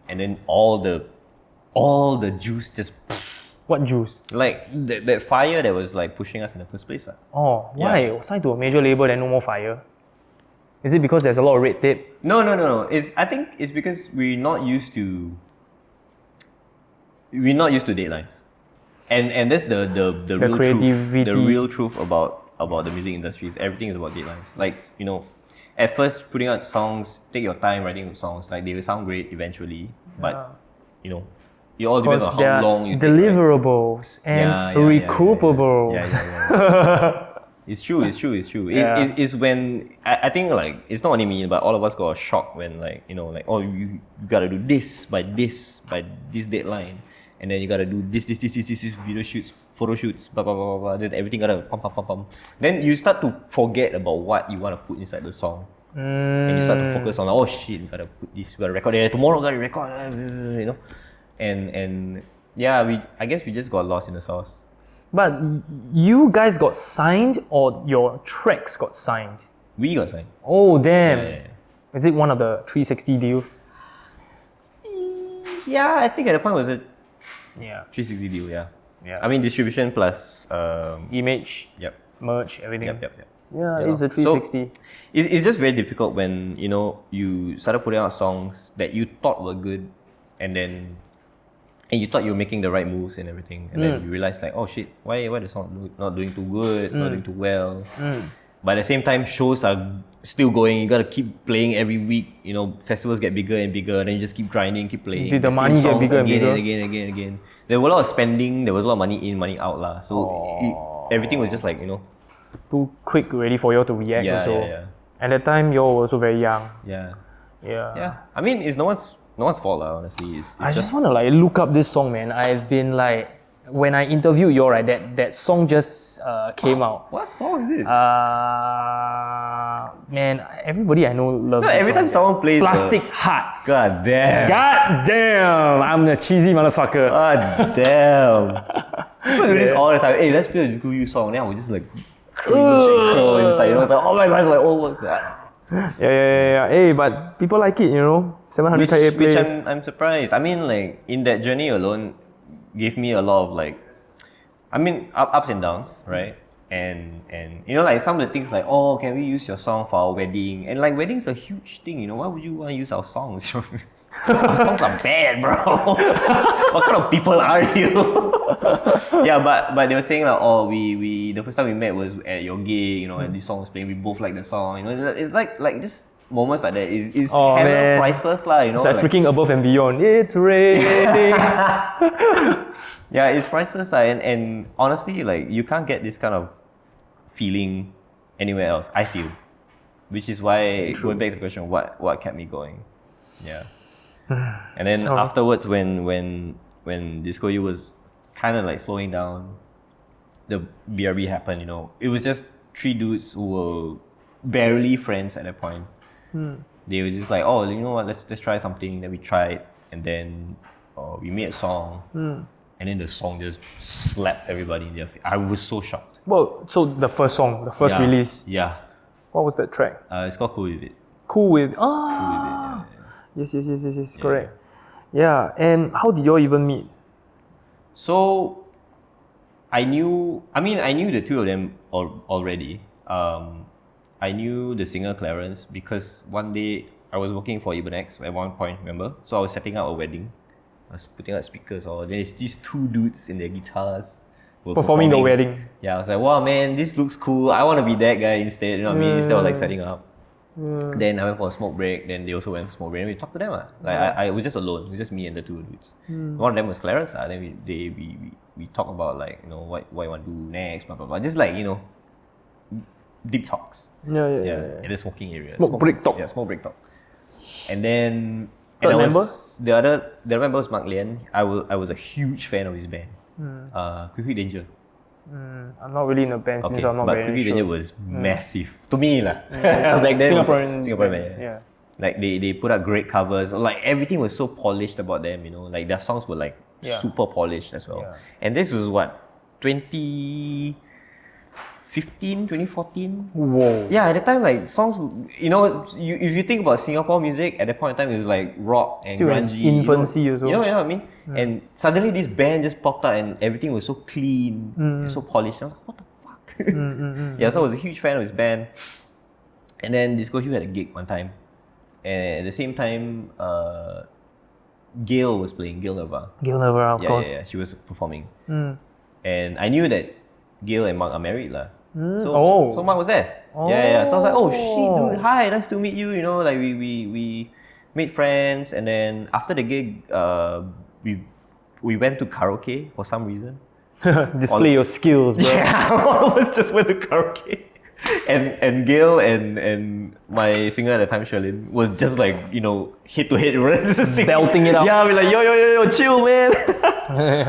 Speaker 1: and then all the juice just.
Speaker 2: What juice?
Speaker 1: Like that fire that was like pushing us in the first place.
Speaker 2: Oh, why? Yeah. Signed to a major label, then no more fire. Is it because there's a lot of red tape?
Speaker 1: No. I think it's because we're not used to deadlines, and that's the real
Speaker 2: creativity.
Speaker 1: Truth. The real truth about the music industry is everything is about deadlines. Like at first putting out songs, take your time writing songs. Like they will sound great eventually, but it all depends on how long you
Speaker 2: deliverables
Speaker 1: take,
Speaker 2: right? And recoupables.
Speaker 1: Yeah. It's true. It's when I think like it's not only me, but all of us got a shock when oh you gotta do this by this deadline, and then you gotta do this video shoots, photo shoots, blah blah blah blah. Then everything gotta pump. Then you start to forget about what you want to put inside the song, and you start to focus on oh shit, we gotta put this, we gotta record it tomorrow, gotta record, and yeah, I guess we just got lost in the sauce.
Speaker 2: But you guys got signed, or your tracks got signed?
Speaker 1: We got signed.
Speaker 2: Oh damn!
Speaker 1: Yeah.
Speaker 2: Is it one of the 360 deals?
Speaker 1: Yeah, I think at the point was a 360
Speaker 2: 360
Speaker 1: deal. Yeah. I mean distribution plus
Speaker 2: image, merch, everything.
Speaker 1: Yep.
Speaker 2: Yeah, it's a 360.
Speaker 1: So, it's just very difficult when you started putting out songs that you thought were good, and you thought you were making the right moves and everything, and then you realize like, oh shit, why the song not doing too good, not doing too well. But at the same time, shows are still going. You gotta keep playing every week. Festivals get bigger and bigger. Then you just keep grinding, keep playing.
Speaker 2: Did the money get bigger and bigger?
Speaker 1: Again. There was a lot of spending. There was a lot of money in, money out lah. So everything was just like
Speaker 2: too quick, ready for you to react.
Speaker 1: Yeah.
Speaker 2: And at the time, you were also very young.
Speaker 1: Yeah. I mean, it's no one's fault lah. Honestly,
Speaker 2: I just want to look up this song, man. I've been when I interviewed you, right, that song just came out.
Speaker 1: What song is it?
Speaker 2: Man, everybody I know loves this
Speaker 1: every
Speaker 2: song.
Speaker 1: time someone plays
Speaker 2: Plastic Hearts.
Speaker 1: God damn.
Speaker 2: I'm the cheesy motherfucker.
Speaker 1: God damn. People do this all the time. Hey, let's play a Discohue song. Then I would just cringe and crow inside. Oh my god, oh, what's that?
Speaker 2: Yeah. Hey, but people like it, 700k
Speaker 1: Which
Speaker 2: plays.
Speaker 1: I'm surprised. I mean, like in that journey alone, gave me a lot of like, I mean, ups and downs, right? And like some of the things like, oh, can we use your song for our wedding? And like wedding's a huge thing, why would you want to use our songs? Our songs are bad, bro. What kind of people are you? Yeah, but they were saying like, oh, we the first time we met was at your gig, and this song was playing. We both like the song, It's like just moments like that is priceless, lah.
Speaker 2: It's like freaking above and beyond. It's raining.
Speaker 1: Yeah, it's priceless, and honestly, like you can't get this kind of feeling anywhere else, I feel. Which is why, going back to the question, what kept me going? Yeah. And then afterwards, when Discohue was kind of like slowing down, the BRB happened. It was just 3 dudes who were barely friends at that point. They were just like, oh, you know what? Let's try something. Then we tried, and then we made a song, and then the song just slapped everybody in their face. I was so shocked.
Speaker 2: Well, so the first song, the first release.
Speaker 1: Yeah.
Speaker 2: What was that track?
Speaker 1: It's called Cool With It.
Speaker 2: Cool With It.
Speaker 1: Yeah.
Speaker 2: Yes, correct. Yeah, and how did you all even meet?
Speaker 1: So, I knew the 2 of them already. I knew the singer Clarence because one day I was working for Ibanez at one point, remember? So I was setting up a wedding. I was putting out speakers, there's these 2 dudes in their guitars were
Speaker 2: Performing the wedding.
Speaker 1: Yeah, I was like, wow, man, this looks cool. I want to be that guy instead, you know what I mean? Instead of like setting up. Then I went for a smoke break, then they also went for a smoke break, and we talked to them. I was just alone, it was just me and the 2 dudes. One of them was Clarence, then we talked about like, what you want to do next, blah blah blah. Just like, deep talks.
Speaker 2: Yeah.
Speaker 1: In the smoking area.
Speaker 2: Smoke break talk.
Speaker 1: Yeah, smoke break talk. And then
Speaker 2: Third member?
Speaker 1: The other member was Mark Lian. I was a huge fan of his band. Quick Danger.
Speaker 2: I'm not really in a band since I'm not
Speaker 1: but
Speaker 2: very
Speaker 1: Quick
Speaker 2: sure.
Speaker 1: Danger was massive to me, lah. Back then, Singaporean band.
Speaker 2: Yeah.
Speaker 1: Like they put out great covers. Like everything was so polished about them. Like their songs were like super polished as well.
Speaker 2: Yeah.
Speaker 1: And this was what 2014.
Speaker 2: Whoa.
Speaker 1: Yeah, at the time, like songs, if you think about Singapore music, at that point in time, it was like rock and
Speaker 2: Still in
Speaker 1: grungy.
Speaker 2: infancy also.
Speaker 1: You know what I mean? And suddenly this band just popped out and everything was so clean, and so polished. And I was like, what the fuck? Yeah, so I was a huge fan of his band. And then Discohue had a gig one time. And at the same time, Gail was playing, Gail Nova.
Speaker 2: Gail Nova, of course.
Speaker 1: Yeah, she was performing. And I knew that Gail and Mark are married, lah. So Mark was there. Yeah. So I was like, oh shit, dude, hi, nice to meet you. Like we made friends, and then after the gig, we went to karaoke for some reason.
Speaker 2: Display your skills, bro.
Speaker 1: Yeah, all of us just went to karaoke. And Gail and my singer at the time, Sherlyn, was just like, head to head,
Speaker 2: belting it out.
Speaker 1: Yeah, we're like, yo, chill, man.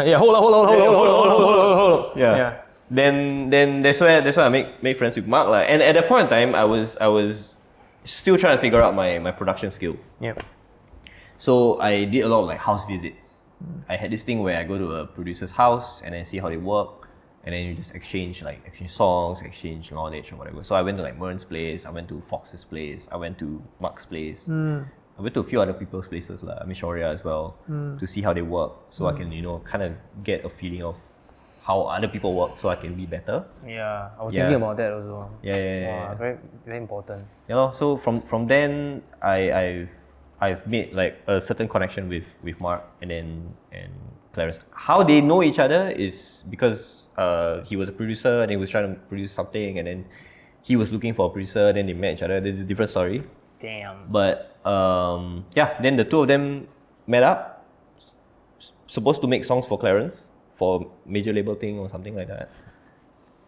Speaker 2: Yeah, hold on.
Speaker 1: Yeah. Then that's why I made friends with Mark, and at that point in time, I was still trying to figure out my production skill.
Speaker 2: Yeah.
Speaker 1: So I did a lot of like house visits. I had this thing where I go to a producer's house and then see how they work, and then you just exchange songs, exchange knowledge or whatever. So I went to like Mern's place, I went to Fox's place, I went to Mark's place. I went to a few other people's places, Mishoria as well, to see how they work, so I can kind of get a feeling of how other people work, so I can be better.
Speaker 2: Yeah, I was thinking about that also.
Speaker 1: Yeah.
Speaker 2: Very, very important.
Speaker 1: So from then I've made like a certain connection with Mark and Clarence. How they know each other is because he was a producer and he was trying to produce something, and then he was looking for a producer. Then they met each other. There's a different story.
Speaker 2: Damn.
Speaker 1: But then the 2 of them met up, supposed to make songs for Clarence for major label thing or something like that.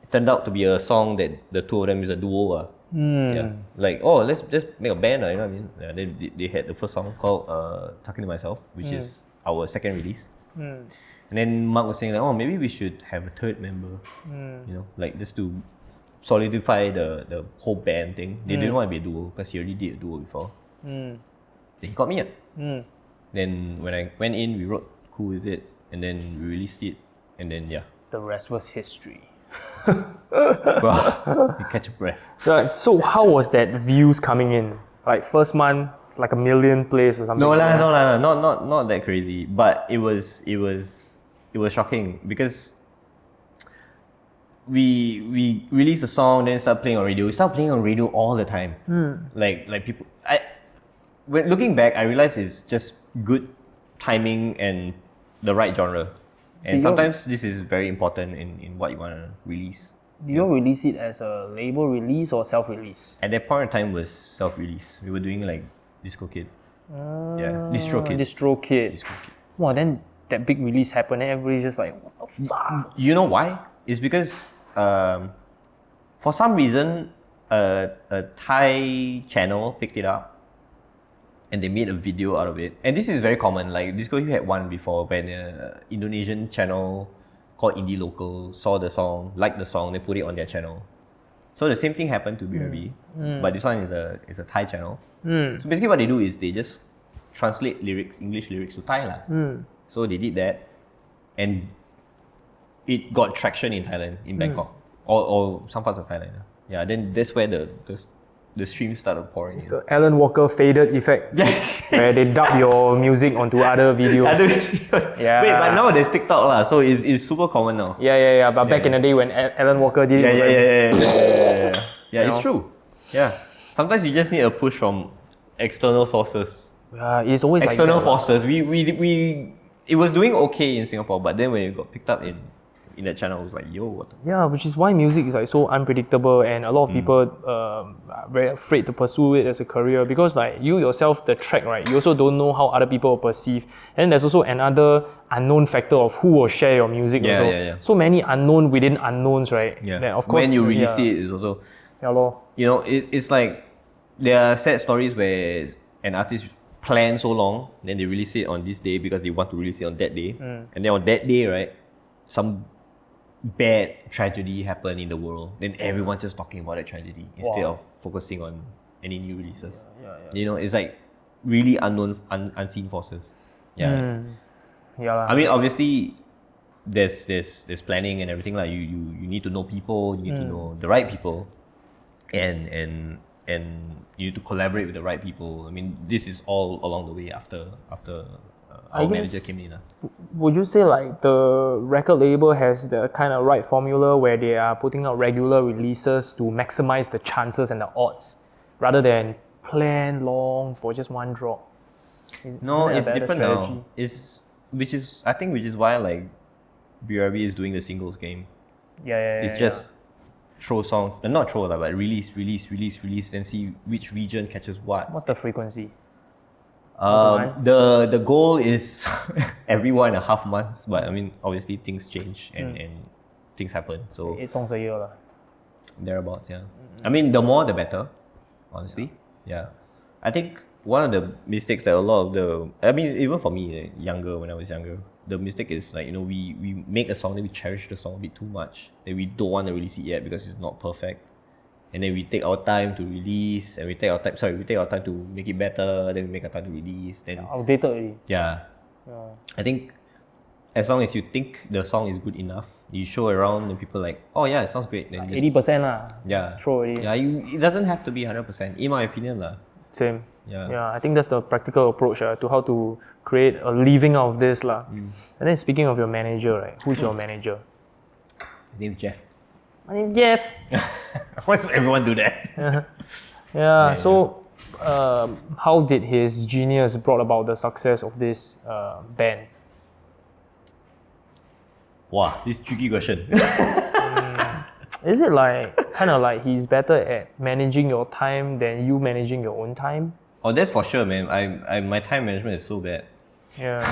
Speaker 1: It turned out to be a song that the 2 of them is a duo. Yeah, like, oh, let's just make a band, you know what I mean? Yeah, they had the first song called Talking to Myself, which is our second release. And then Mark was saying like, oh, maybe we should have a 3rd member, like just to solidify the whole band thing. They didn't want to be a duo because he already did a duo before. Then he got me. Then when I went in, we wrote Cool With It, and then we released it, and then
Speaker 2: the rest was history.
Speaker 1: Bro, you catch a breath.
Speaker 2: So how was that views coming in? Like first month, like 1 million plays or something?
Speaker 1: No, not that crazy. But it was shocking because we released a song, then start playing on radio. We start playing on radio all the time. Like people. When looking back, I realized it's just good timing and the right genre. And sometimes this is very important in what you want to release.
Speaker 2: Do you release it as a label release or self-release?
Speaker 1: At that point in time was self-release. We were doing like DiscoKid. DistroKid.
Speaker 2: DistroKid. Wow, then that big release happened and everybody's just like, what the fuck?
Speaker 1: You know why? It's because for some reason a Thai channel picked it up and they made a video out of it. And this is very common. Like Discohue had one before when an Indonesian channel called Indie Local saw the song, liked the song, they put it on their channel. So the same thing happened to BRB, but this one is a Thai channel. So basically what they do is they just translate lyrics, English lyrics to Thai lah. So they did that, and it got traction in Thailand, in Bangkok, or some parts of Thailand. Yeah, then that's where the streams started pouring in.
Speaker 2: The Alan Walker faded effect, where they dub your music onto other videos. Yeah.
Speaker 1: Wait, but now there's TikTok lah, so it's super common now.
Speaker 2: Yeah. But back in the day when Alan Walker did it,
Speaker 1: Yeah, it's true. Yeah. Sometimes you just need a push from external sources.
Speaker 2: Yeah, it's always
Speaker 1: external
Speaker 2: like that,
Speaker 1: forces. We it was doing okay in Singapore, but then when it got picked up in that channel, it was like, yo, what the...
Speaker 2: Yeah, which is why music is like so unpredictable, and a lot of people are very afraid to pursue it as a career, because like you yourself, the track, right, you also don't know how other people will perceive. And there's also another unknown factor of who will share your music. So many unknown within unknowns, right?
Speaker 1: Yeah.
Speaker 2: Then of course,
Speaker 1: when you release it is also...
Speaker 2: Yeah, lor.
Speaker 1: You know, it's like there are sad stories where an artist plan so long, then they release it on this day because they want to release it on that day. And then on that day, right, some bad tragedy happened in the world. Then everyone's just talking about that tragedy instead of focusing on any new releases. You know, it's like really unknown, unseen forces. Yeah.
Speaker 2: Yeah.
Speaker 1: I mean, obviously, there's planning and everything. Like you need to know people, you need to know the right people, and you need to collaborate with the right people. I mean, this is all along the way after our manager came in.
Speaker 2: Would you say like the record label has the kind of right formula where they are putting out regular releases to maximize the chances and the odds, rather than plan long for just one drop?
Speaker 1: No, it's different now. Which is why like BRB is doing the singles game. It's just throw songs, not throw but release, then see which region catches what.
Speaker 2: What's the frequency?
Speaker 1: The goal is every 1.5 months, but I mean obviously things change and things happen. So
Speaker 2: 8 songs a year.
Speaker 1: Thereabouts, yeah. I mean the more the better, honestly. Yeah. I think one of the mistakes that even for me, when I was younger, the mistake is like, we make a song, then we cherish the song a bit too much, and we don't want to release it yet because it's not perfect. And then we take our time to release, and we take our time to make it better, then we make our time to release. Then
Speaker 2: outdated already.
Speaker 1: Yeah. I think as long as you think the song is good enough, you show around and people like, oh yeah, it sounds great. Then
Speaker 2: 80% lah.
Speaker 1: Yeah.
Speaker 2: Throw already.
Speaker 1: Yeah, it doesn't have to be 100%, in my opinion lah.
Speaker 2: Same.
Speaker 1: Yeah.
Speaker 2: I think that's the practical approach to how to create a living out of this lah. And then speaking of your manager, right? Who's your manager?
Speaker 1: His name is Jeff.
Speaker 2: My name is Jeff.
Speaker 1: Why does everyone do that?
Speaker 2: So, how did his genius brought about the success of this band?
Speaker 1: Wow, this tricky question.
Speaker 2: Is it like kind of like he's better at managing your time than you managing your own time?
Speaker 1: Oh, that's for sure, man. My time management is so bad.
Speaker 2: Yeah.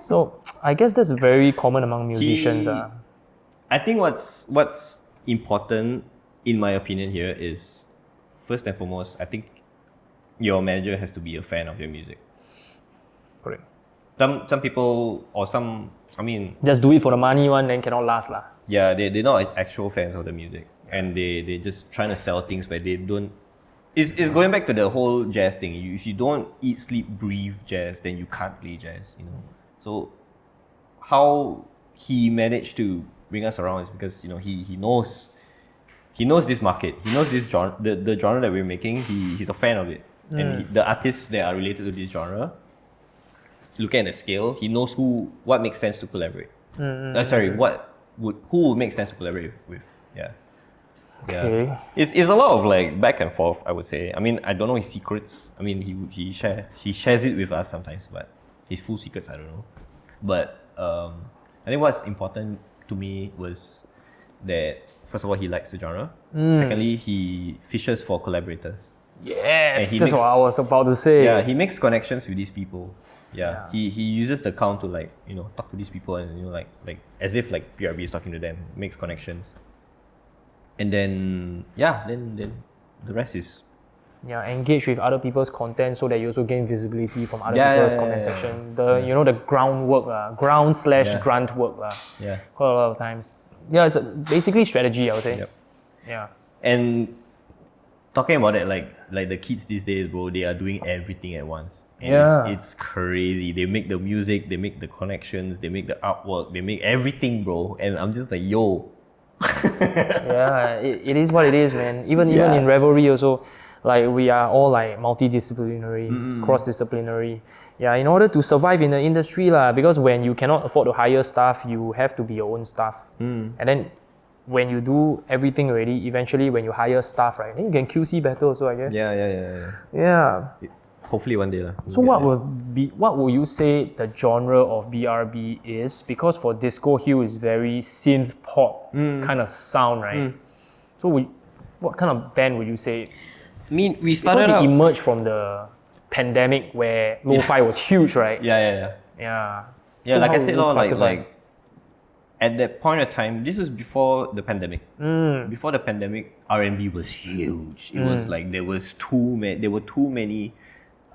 Speaker 2: So I guess that's very common among musicians.
Speaker 1: I think what's important, in my opinion, here is, first and foremost, I think your manager has to be a fan of your music.
Speaker 2: Correct.
Speaker 1: Some people, or
Speaker 2: just do it for the money one, then cannot last lah.
Speaker 1: Yeah, they're not actual fans of the music, and they just trying to sell things where they don't. It's going back to the whole jazz thing. If you don't eat, sleep, breathe jazz, then you can't play jazz. So how he managed to bring us around is because he knows this market. He knows this genre, the genre that we're making. He's a fan of it, and the artists that are related to this genre. Looking at the scale, he knows what makes sense to collaborate. Who would make sense to collaborate with? Yeah.
Speaker 2: Okay.
Speaker 1: Yeah. It's a lot of like back and forth, I would say. I mean, I don't know his secrets. I mean, he shares it with us sometimes, but his full secrets, I don't know. But I think what's important to me was that first of all, he likes the genre. Secondly, he fishes for collaborators.
Speaker 2: Yes, that's what I was about to say.
Speaker 1: Yeah, he makes connections with these people. Yeah. He uses the account to like talk to these people and like as if like BRB is talking to them, makes connections. And then the rest is
Speaker 2: engage with other people's content so that you also gain visibility from other people's comment section. The groundwork, ground/grunt work.
Speaker 1: Yeah.
Speaker 2: Quite a lot of times. Yeah, it's basically strategy, I would say.
Speaker 1: Yep.
Speaker 2: Yeah.
Speaker 1: And talking about it, like the kids these days, bro, they are doing everything at once. And it's crazy. They make the music, they make the connections, they make the artwork, they make everything, bro. And I'm just like, yo.
Speaker 2: Yeah, it is what it is, man. Even in revelry also, like we are all like multidisciplinary, cross-disciplinary. Yeah, in order to survive in the industry because when you cannot afford to hire staff, you have to be your own staff. And then when you do everything already, eventually when you hire staff, right, then you can QC better also, I guess. Yeah.
Speaker 1: Hopefully one day.
Speaker 2: So what would you say the genre of BRB is? Because for Discohue is very synth pop kind of sound, right? So what kind of band would you say?
Speaker 1: I mean, we started
Speaker 2: because it emerged from the pandemic where lo-fi was huge, right?
Speaker 1: Yeah.
Speaker 2: Yeah,
Speaker 1: so like I said, like at that point of time, this was before the pandemic. Before the pandemic, R&B was huge. It was like there were too many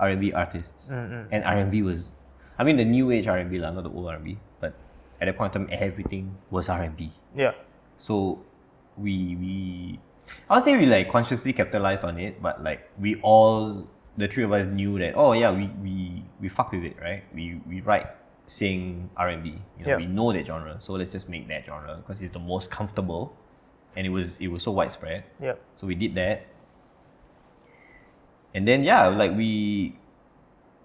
Speaker 1: R&B artists, and R&B was, I mean, the new age R&B not the old R&B, but at that point in time, everything was R&B.
Speaker 2: Yeah.
Speaker 1: So we I would say we like consciously capitalized on it, but like we all, the three of us knew that we fuck with it, right? We write, sing R&B, we know that genre, so let's just make that genre because it's the most comfortable, and it was so widespread.
Speaker 2: Yeah.
Speaker 1: So we did that. And then like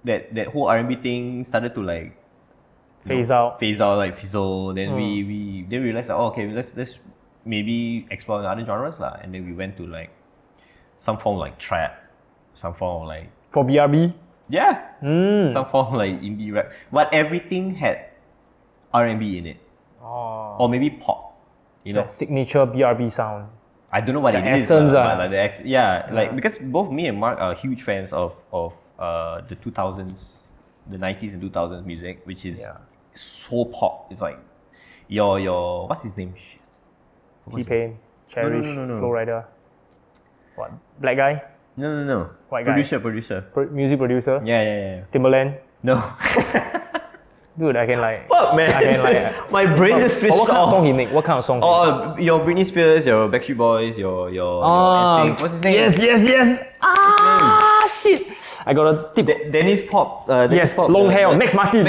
Speaker 1: that whole R&B thing started to like
Speaker 2: phase out,
Speaker 1: like fizzle. Then we realized that okay, let's maybe explore other genres lah. And then we went to like some form of like trap, some form of like
Speaker 2: for BRB.
Speaker 1: Yeah. Some form of like indie rap, but everything had R&B in it, or maybe pop.
Speaker 2: That signature BRB sound.
Speaker 1: I don't know what it is.
Speaker 2: Essence,
Speaker 1: like because both me and Mark are huge fans of the 2000s, the 90s and 2000s music, which is so pop. It's like your what's his name? Shit.
Speaker 2: T-Pain, Cherish,
Speaker 1: No.
Speaker 2: Flowrider. What? Black guy?
Speaker 1: No.
Speaker 2: White guy.
Speaker 1: Producer.
Speaker 2: Music producer?
Speaker 1: Yeah.
Speaker 2: Timberland?
Speaker 1: No.
Speaker 2: Dude, I can like.
Speaker 1: Fuck, man.
Speaker 2: I can like.
Speaker 1: My brain just switched off.
Speaker 2: What kind of song he make? What kind of song?
Speaker 1: Your Britney Spears, your Backstreet Boys, your NSYNC. What's his name?
Speaker 2: Yes. Shit. I got a tip.
Speaker 1: Dennis Pop. Pop,
Speaker 2: long hair. Max Martin,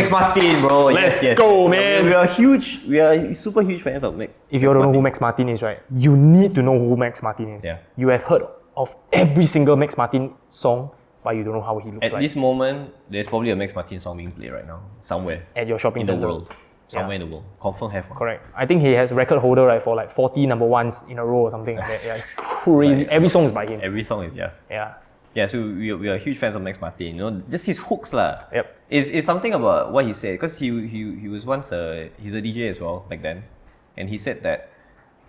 Speaker 1: bro.
Speaker 2: Let's go, man.
Speaker 1: We are super huge fans of Max.
Speaker 2: If you don't know who Max Martin is, right, you need to know who Max Martin is.
Speaker 1: Yeah.
Speaker 2: You have heard of every single Max Martin song, but you don't know how he looks
Speaker 1: like. At this moment, there's probably a Max Martin song being played right now, somewhere.
Speaker 2: At your shopping center.
Speaker 1: In the world. Somewhere in the world. Confirm have one.
Speaker 2: Correct. I think he has a record holder, right, for like 40 number ones in a row or something like that. Yeah, it's crazy. Every song is by him.
Speaker 1: Every song is, Yeah, so we are huge fans of Max Martin. Just his hooks lah.
Speaker 2: Yep.
Speaker 1: Is something about what he said, because he was once he's a DJ as well back then, and he said that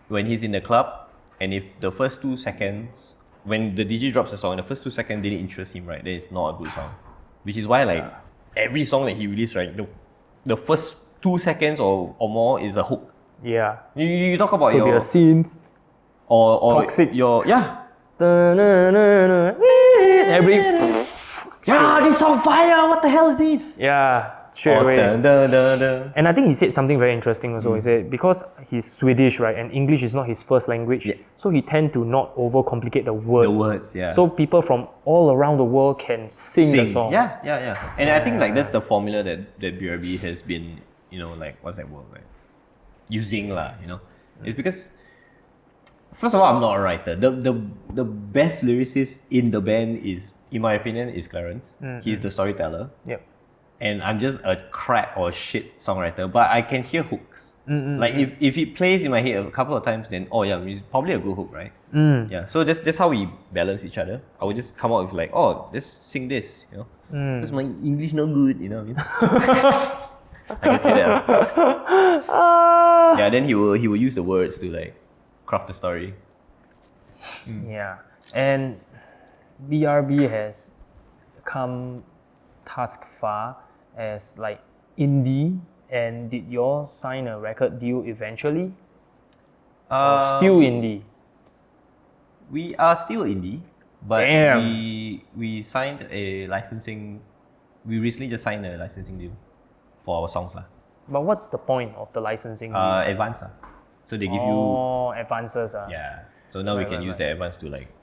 Speaker 1: when he's in the club and if the first 2 seconds when the DJ drops a song, the first 2 seconds didn't interest him, right, then it's not a good song. Which is why like every song that he released, right, the first 2 seconds or more is a hook.
Speaker 2: Yeah.
Speaker 1: You talk about
Speaker 2: could be a scene.
Speaker 1: Or
Speaker 2: toxic.
Speaker 1: Every this song fire, what the hell is this?
Speaker 2: Yeah, straight away. And I think he said something very interesting also. He said because he's Swedish, right, and English is not his first language, so he tend to not overcomplicate the words. So people from all around the world can sing the song.
Speaker 1: And I think like that's the formula that BRB has been, like, what's that word, right? using lah, you know. It's because first of all, I'm not a writer. The best lyricist in the band is, in my opinion, is Clarence. He's the storyteller.
Speaker 2: Yep.
Speaker 1: And I'm just a crap or shit songwriter, but I can hear hooks. Like if it plays in my head a couple of times, then oh yeah, it's probably a good hook, right? Yeah. So that's how we balance each other. I would just come out with like, oh, let's sing this, you know. Because my English not good, you know what I mean? I can say that. Yeah. Then he will use the words to like craft the story.
Speaker 2: Yeah, and BRB has come thus far as like indie. And did you all sign a record deal eventually? Or still indie?
Speaker 1: We are still indie, but
Speaker 2: Damn.
Speaker 1: we signed a licensing. We recently just signed a licensing deal for our songs lah.
Speaker 2: But what's the point of the licensing deal?
Speaker 1: Advance lah. So they give you
Speaker 2: advances.
Speaker 1: yeah. So now we can use the advance to like.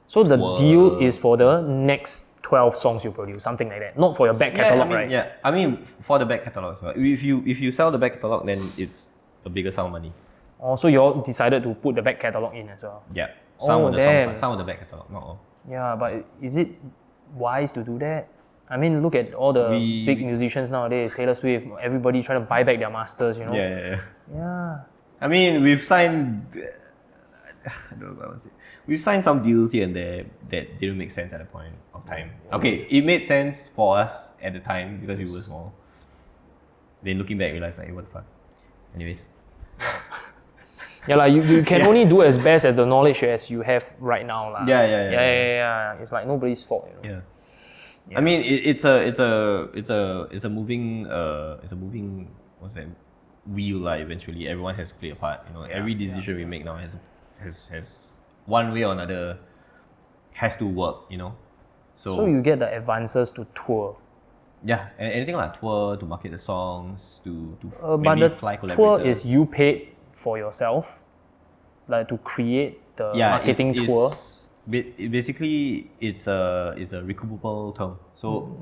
Speaker 2: So the deal is for the next 12 songs you produce, something like that. Not for your back catalog, right?
Speaker 1: Yeah, I mean for the back catalog. So if you sell the back catalog, then it's a bigger sum of money.
Speaker 2: Oh, so you all decided to put the back catalog in as well?
Speaker 1: Yeah, some of the songs, some of the back catalog, not all.
Speaker 2: Yeah, but is it wise to do that? I mean, look at all the big musicians nowadays, Taylor Swift, everybody trying to buy back their masters, you know?
Speaker 1: Yeah. I mean, we've signed. I don't know what I want to say. We've signed some deals here and there that didn't make sense at the point of time. Okay, it made sense for us at the time because we were small. Then looking back, realized like, what the fuck. Anyways.
Speaker 2: Yeah, like you can only do as best as the knowledge as you have right now, lah. Yeah. It's like nobody's fault, you know.
Speaker 1: Yeah. I mean, it's a moving what's that, wheel lah. Eventually, everyone has to play a part. You know, every decision we make now has one way or another has to work, you know. So
Speaker 2: you get the advances to tour.
Speaker 1: Yeah, and anything like tour to market the songs, to
Speaker 2: but
Speaker 1: maybe
Speaker 2: the
Speaker 1: fly collaborators.
Speaker 2: tour is you paid for yourself, like to create the marketing tour.
Speaker 1: Basically, it's a recoupable term. So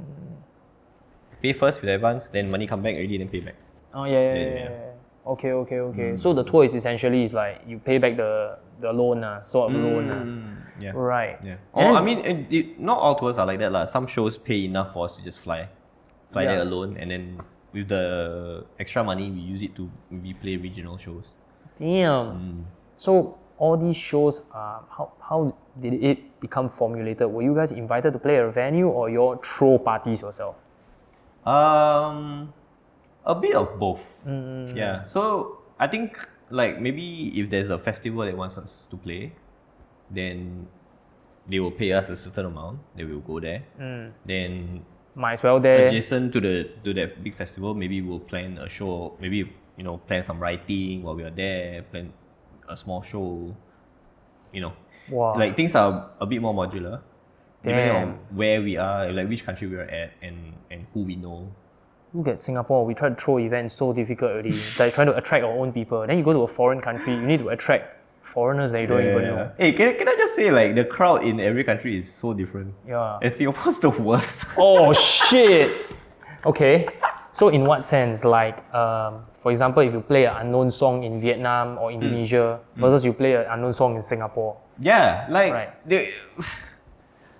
Speaker 1: pay first with advance, then money come back already, then pay back.
Speaker 2: Oh yeah. Okay. So the tour is essentially like you pay back the loan, sort of loan.
Speaker 1: Yeah.
Speaker 2: Right.
Speaker 1: Yeah. I mean, not all tours are like that lah. Some shows pay enough for us to just fly there alone, and then with the extra money we use it to maybe play regional shows.
Speaker 2: Damn. So all these shows how did it become formulated? Were you guys invited to play at a venue, or you all throw parties yourself?
Speaker 1: A bit of both. Yeah. So I think like maybe if there's a festival that wants us to play, then they will pay us a certain amount. Then we'll go there. Then
Speaker 2: might as well there.
Speaker 1: Adjacent to that big festival, maybe we'll plan a show. Maybe plan some writing while we are there. Plan a small show.
Speaker 2: Wow.
Speaker 1: Like things are a bit more modular. Depending on where we are, like which country we are at, and who we know.
Speaker 2: Look at Singapore, we try to throw events so difficult already. Like trying to attract our own people. Then you go to a foreign country, you need to attract foreigners that you don't even know.
Speaker 1: Hey, can I just say like the crowd in every country is so different.
Speaker 2: Yeah.
Speaker 1: And Singapore's the worst.
Speaker 2: Oh shit! Okay. So in what sense? Like, for example, if you play an unknown song in Vietnam or Indonesia versus you play an unknown song in Singapore.
Speaker 1: Yeah, like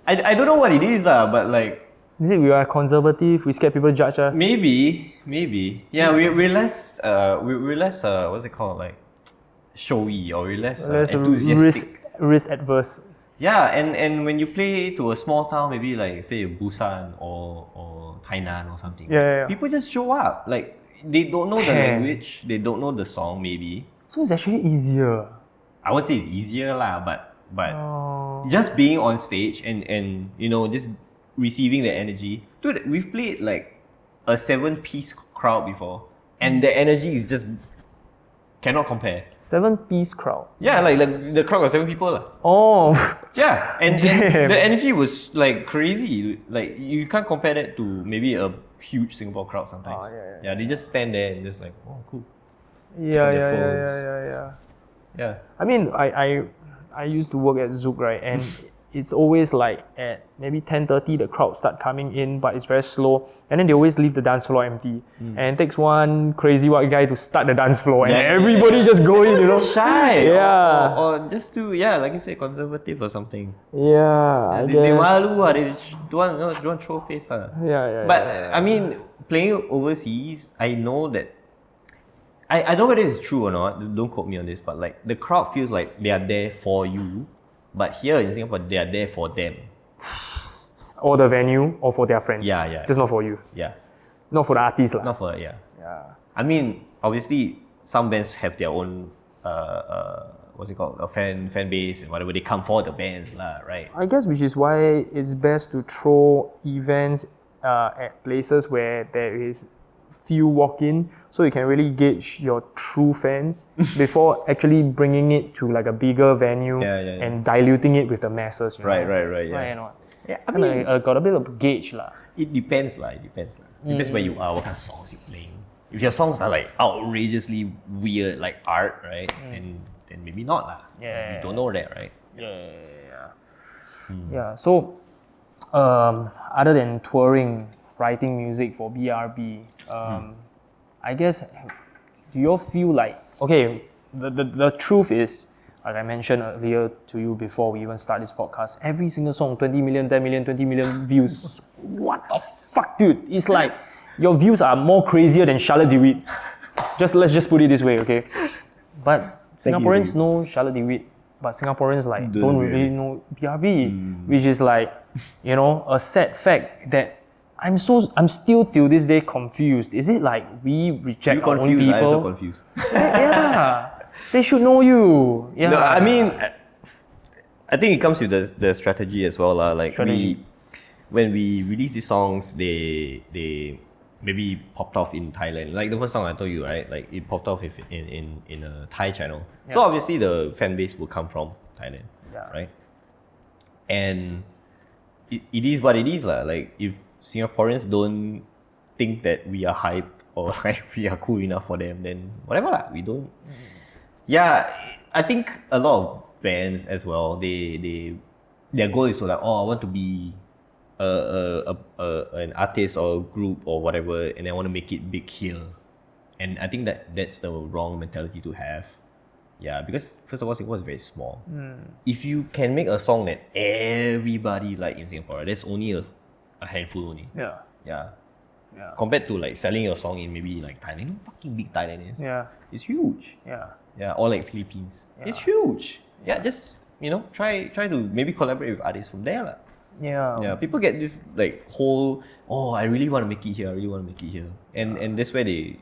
Speaker 1: I don't know what it is, but like.
Speaker 2: Is it we are conservative? We scared people judge us?
Speaker 1: Maybe. Yeah, we're less what's it called, like showy, or we're less enthusiastic.
Speaker 2: Risk adverse.
Speaker 1: Yeah, and when you play to a small town, maybe like say Busan or Tainan or something, people just show up. Like they don't know the language, they don't know the song maybe.
Speaker 2: So it's actually easier.
Speaker 1: I would say it's easier lah, but just being on stage and just receiving the energy. Dude, we've played like a 7-piece crowd before, and the energy is just cannot compare.
Speaker 2: 7-piece crowd?
Speaker 1: Yeah, like the crowd was 7 people.
Speaker 2: Oh.
Speaker 1: Yeah, and the energy was like crazy. Like you can't compare that to maybe a huge Singapore crowd sometimes. Yeah, they just stand there and just like, oh, cool.
Speaker 2: Yeah.
Speaker 1: Yeah.
Speaker 2: I mean, I used to work at Zouk, right? And it's always like at maybe 10:30 the crowd start coming in, but it's very slow, and then they always leave the dance floor empty, and it takes one crazy white guy to start the dance floor, and everybody just go in, you know.
Speaker 1: Shy.
Speaker 2: Yeah.
Speaker 1: Or just to like you say, conservative or something.
Speaker 2: Yeah,
Speaker 1: They malu, they don't want show face. But I mean, playing overseas, I know that. I don't know whether it's true or not. Don't quote me on this, but like the crowd feels like they are there for you, but here in Singapore they are there for them.
Speaker 2: Or the venue, or for their friends.
Speaker 1: Yeah.
Speaker 2: Just not for you.
Speaker 1: Yeah.
Speaker 2: Not for the artist lah.
Speaker 1: Not for I mean, obviously some bands have their own what's it called, a fan base and whatever. They come for the bands lah, right?
Speaker 2: I guess which is why it's best to throw events at places where there is few walk-in, so you can really gauge your true fans before actually bringing it to like a bigger venue and diluting it with the masses.
Speaker 1: Right. Yeah. I mean,
Speaker 2: got a bit of gauge lah.
Speaker 1: It depends. Depends where you are, what kind of songs you're playing. If your songs are like outrageously weird, like art, right? And then maybe not lah. You don't know that, right?
Speaker 2: Yeah. So, other than touring, writing music for BRB, I guess, do you all feel like, okay, the truth is, like I mentioned earlier to you before we even start this podcast, every single song, 20 million, 10 million, 20 million views. What the fuck, dude? It's like, your views are more crazier than Charlotte DeWitt. Let's just put it this way, okay? But Singaporeans know Charlotte DeWitt, but Singaporeans like don't really know BRB, which is like, you know, a sad fact that I'm still till this day confused. Is it like we reject our own people?
Speaker 1: I'm also confused.
Speaker 2: Yeah, they should know you. Yeah.
Speaker 1: No, I mean, I think it comes with the strategy as well, lah. Like when we release these songs, they maybe popped off in Thailand. Like the first song I told you, right? Like it popped off in a Thai channel. Yeah. So obviously the fan base will come from Thailand, right? And it is what it is, lah. Like if Singaporeans don't think that we are hype or like we are cool enough for them, then whatever lah. We don't. Yeah, I think a lot of bands as well. Their goal is to like, I want to be an artist or a group or whatever, and I want to make it big here. And I think that's the wrong mentality to have. Yeah, because first of all, Singapore is very small. If you can make a song that everybody like in Singapore, that's only a handful only. Yeah. Compared to like selling your song in maybe like Thailand, you know how fucking big Thailand is. Yeah. It's huge. Yeah. Or like Philippines. It's huge. Yeah. Just try to maybe collaborate with artists from there lah. Yeah. People get this like whole, I really want to make it here. And that's where they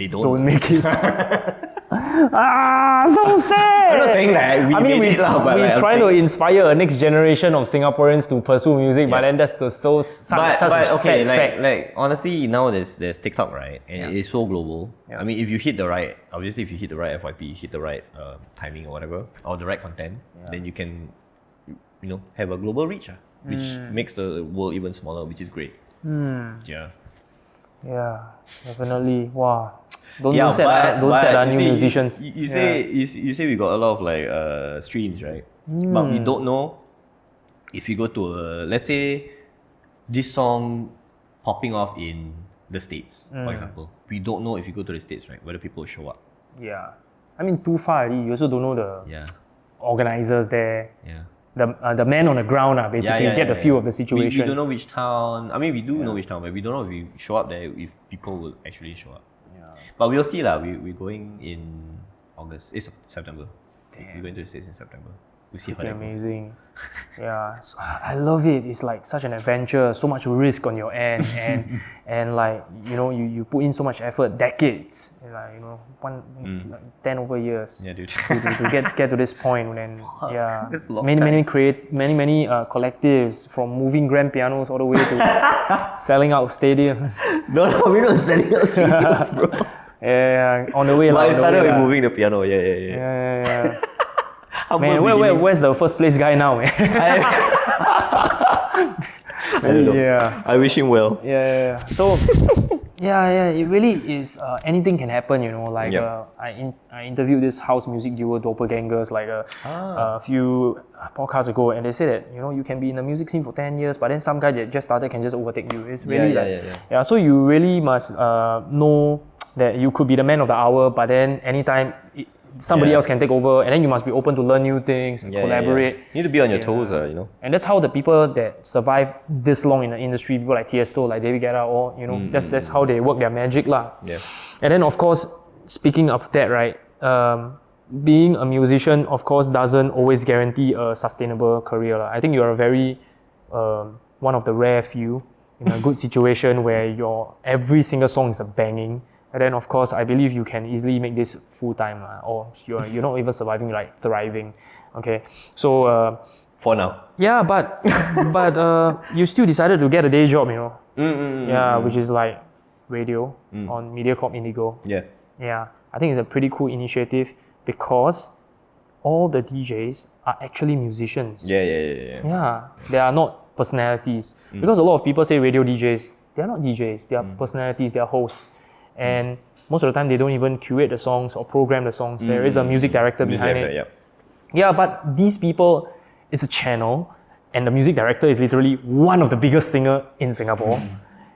Speaker 1: don't
Speaker 2: make it. So sad.
Speaker 1: I'm not saying that we
Speaker 2: try to inspire a next generation of Singaporeans to pursue music, but then that's such a sad fact.
Speaker 1: Like honestly, now there's TikTok, right? And it is so global. I mean, if you hit the right FYP, hit the right timing or whatever, or the right content, then you can, have a global reach, which makes the world even smaller, which is great.
Speaker 2: Yeah, definitely. Wow. Don't set our new musicians.
Speaker 1: You say we got a lot of like streams, right? But we don't know if you go to let's say this song popping off in the States, for example. We don't know if you go to the States, right, whether people will show up.
Speaker 2: Yeah. I mean, too far already. You also don't know the organizers there.
Speaker 1: Yeah.
Speaker 2: The man on the ground, basically, get the feel of the situation.
Speaker 1: We don't know which town. I mean, we do know which town, but we don't know if we show up there, if people will actually show up. But we'll see lah. We're going in August. It's September. We're going to the States in September. We'll see how that goes.
Speaker 2: Amazing. Yeah, so I love it. It's like such an adventure. So much risk on your end, and like you put in so much effort, decades, like 10 over years.
Speaker 1: Yeah, dude.
Speaker 2: to get to this point, and many collectives, from moving grand pianos all the way to selling out stadiums.
Speaker 1: No, we're not selling out stadiums, bro.
Speaker 2: Yeah, on the way.
Speaker 1: But I started with moving the piano.
Speaker 2: Yeah. Man, where's the first place guy now, man?
Speaker 1: I don't know. I wish him well.
Speaker 2: Yeah. So, Yeah, it really is. Anything can happen, you know. Like
Speaker 1: Yep.
Speaker 2: I interviewed this house music duo Doppelgangers like a few podcasts ago, and they say that you know you can be in the music scene for 10 years, but then some guy that just started can just overtake you. It's really yeah. So you really must know that you could be the man of the hour, but then anytime somebody else can take over, and then you must be open to learn new things, collaborate.
Speaker 1: You need to be on your toes, you know.
Speaker 2: And that's how the people that survive this long in the industry, people like Tiesto, like David Guetta, or you know, that's how they work their magic lah.
Speaker 1: Yeah.
Speaker 2: And then of course, speaking of that, right, being a musician, of course, doesn't always guarantee a sustainable career lah. I think you are a very one of the rare few in a good situation where your every single song is a banging. And then of course, I believe you can easily make this full time, or you're not even surviving, like thriving. Okay, so
Speaker 1: for now.
Speaker 2: Yeah, but you still decided to get a day job, you know. Which is like radio on Mediacorp IndieGo. Yeah, I think it's a pretty cool initiative because all the DJs are actually musicians. Yeah, they are not personalities. Because a lot of people say radio DJs, they are not DJs. They are personalities. They are hosts. And most of the time they don't even curate the songs or program the songs. There is a music director behind it. Yeah, but these people, it's a channel, and the music director is literally one of the biggest singer in Singapore.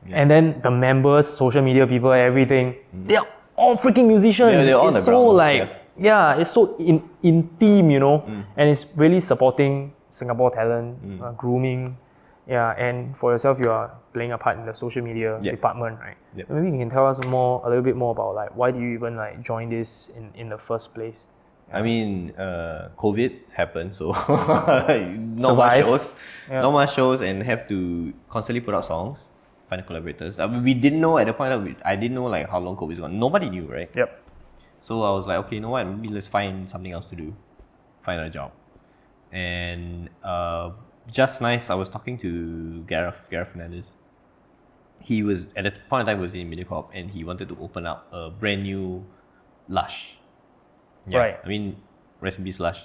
Speaker 2: And then the members, social media people, everything, they are all freaking musicians.
Speaker 1: They're on the ground.
Speaker 2: It's so in theme, you know, and it's really supporting Singapore talent, grooming. Yeah, and for yourself, you are playing a part in the social media department, right? Maybe you can tell us a little bit more about like why do you even like join this in the first place?
Speaker 1: I mean, COVID happened, so not much shows, and have to constantly put out songs, find collaborators. I mean, we didn't know at the point I didn't know like how long COVID was gone. Nobody knew, right? So I was like, okay, you know what? Maybe let's find something else to do, find a job, and just nice. I was talking to Gareth Fernandez. He was at the point in time was in Mediacorp, and he wanted to open up a brand new Lush.
Speaker 2: Right.
Speaker 1: I mean, rest in peace Lush,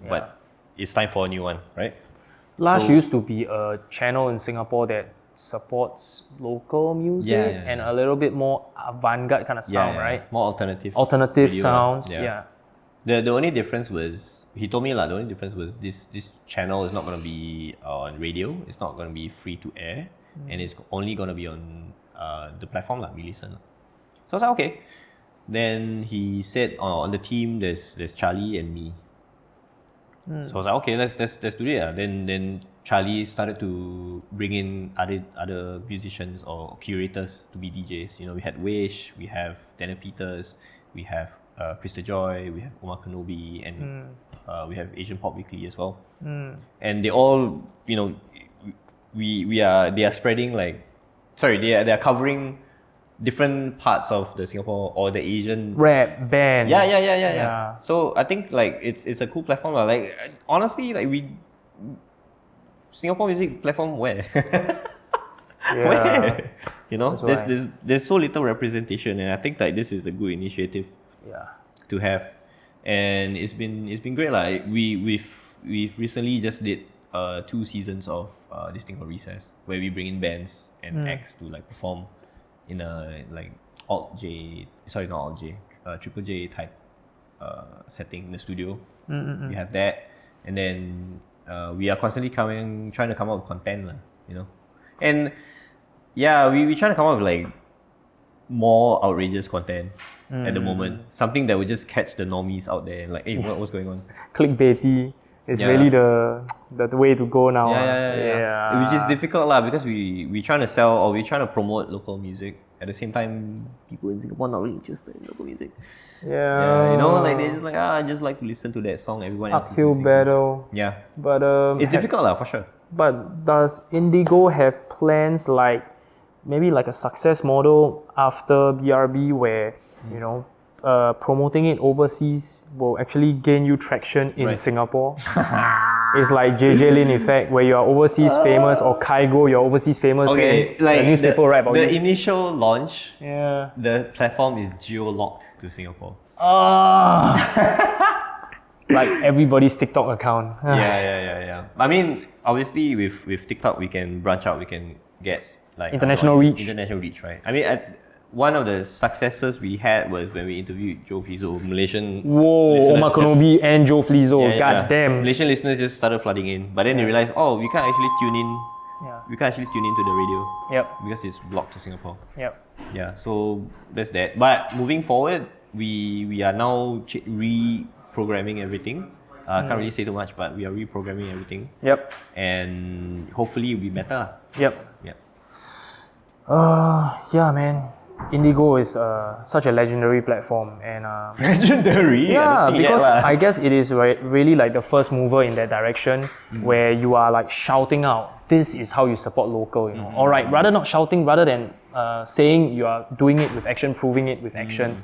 Speaker 1: but it's time for a new one, right?
Speaker 2: Lush used to be a channel in Singapore that supports local music and a little bit more avant-garde kind of sound, right?
Speaker 1: More alternative
Speaker 2: radio, sounds.
Speaker 1: The only difference was, he told me the only difference was this channel is not going to be on radio. It's not going to be free to air, and it's only going to be on the platform we listen. So I was like, okay. Then he said on the team there's Charlie and me. So I was like, okay, let's do it. Then Charlie started to bring in other musicians or curators to be DJs. You know, we had Wish, we have Daniel Peters, we have Krista Joy, we have Omar Kenobi, and we have Asian Pop Weekly as well. And they all, you know, they are spreading they are covering different parts of the Singapore or the Asian
Speaker 2: rap band.
Speaker 1: Yeah. So I think it's a cool platform. Like honestly, Singapore music platform where? Where? You know, there's so little representation, and I think this is a good initiative. To have, and it's been great. We've recently just did 2 seasons of this thing called Recess, where we bring in bands and acts to perform in a Triple J type setting in the studio. We have that, and then we are constantly trying to come up with content, you know, and we trying to come up with more outrageous content at the moment, something that would just catch the normies out there, hey, what's going on?
Speaker 2: Clickbaity is really the way to go now.
Speaker 1: Which is difficult because we trying to sell, or we trying to promote local music. At the same time, people in Singapore not really interested in local music. You know, they just I just like to listen to that song everyone else is listening
Speaker 2: uphill battle. But
Speaker 1: it's difficult for sure.
Speaker 2: But does IndieGo have plans maybe a success model after BRB where you know promoting it overseas will actually gain you traction in Singapore? It's like JJ Lin effect, where you are overseas famous, or Kaigo, you're overseas famous.
Speaker 1: Okay,
Speaker 2: the newspaper write about
Speaker 1: the
Speaker 2: you.
Speaker 1: initial launch, the platform is geo-locked to Singapore.
Speaker 2: Like everybody's TikTok account.
Speaker 1: Yeah. I mean, obviously with TikTok we can branch out, we can get
Speaker 2: international reach.
Speaker 1: International reach, right? I mean, one of the successes we had was when we interviewed Joe Flizzo, Malaysian.
Speaker 2: Whoa,
Speaker 1: listeners
Speaker 2: Omar Konobi and Joe Flizzo. God damn.
Speaker 1: Malaysian listeners just started flooding in, but then they realized, oh, we can't actually tune in.
Speaker 2: Yeah.
Speaker 1: We can't actually tune into the radio.
Speaker 2: Yep.
Speaker 1: Because it's blocked to Singapore.
Speaker 2: Yep.
Speaker 1: Yeah. So that's that. But moving forward, we are now reprogramming everything. Can't really say too much, but we are reprogramming everything.
Speaker 2: Yep.
Speaker 1: And hopefully it'll be better.
Speaker 2: Yep.
Speaker 1: Yep.
Speaker 2: Yeah, man. IndieGo is such a legendary platform, and
Speaker 1: legendary.
Speaker 2: yeah, because I guess it is really like the first mover in that direction, where you are like shouting out, "This is how you support local," you know. All right, rather not shouting, rather than saying you are doing it with action, proving it with action,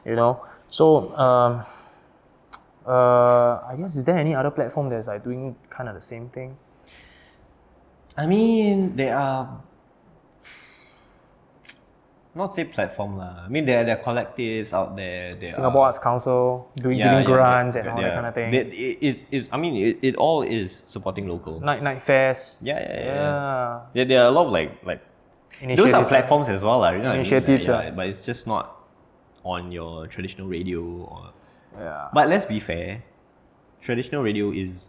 Speaker 2: you know. So I guess, is there any other platform that's like doing kind of the same thing?
Speaker 1: I mean, there are. Not say platform lah. I mean, there are collectives out there.
Speaker 2: Singapore Arts Council giving grants and all that kind of thing.
Speaker 1: It all is supporting local.
Speaker 2: Night fairs.
Speaker 1: Yeah. There are a lot of like those are platforms as well, you know.
Speaker 2: Initiatives,
Speaker 1: but it's just not on your traditional radio or. Yeah. But let's be fair, traditional radio is,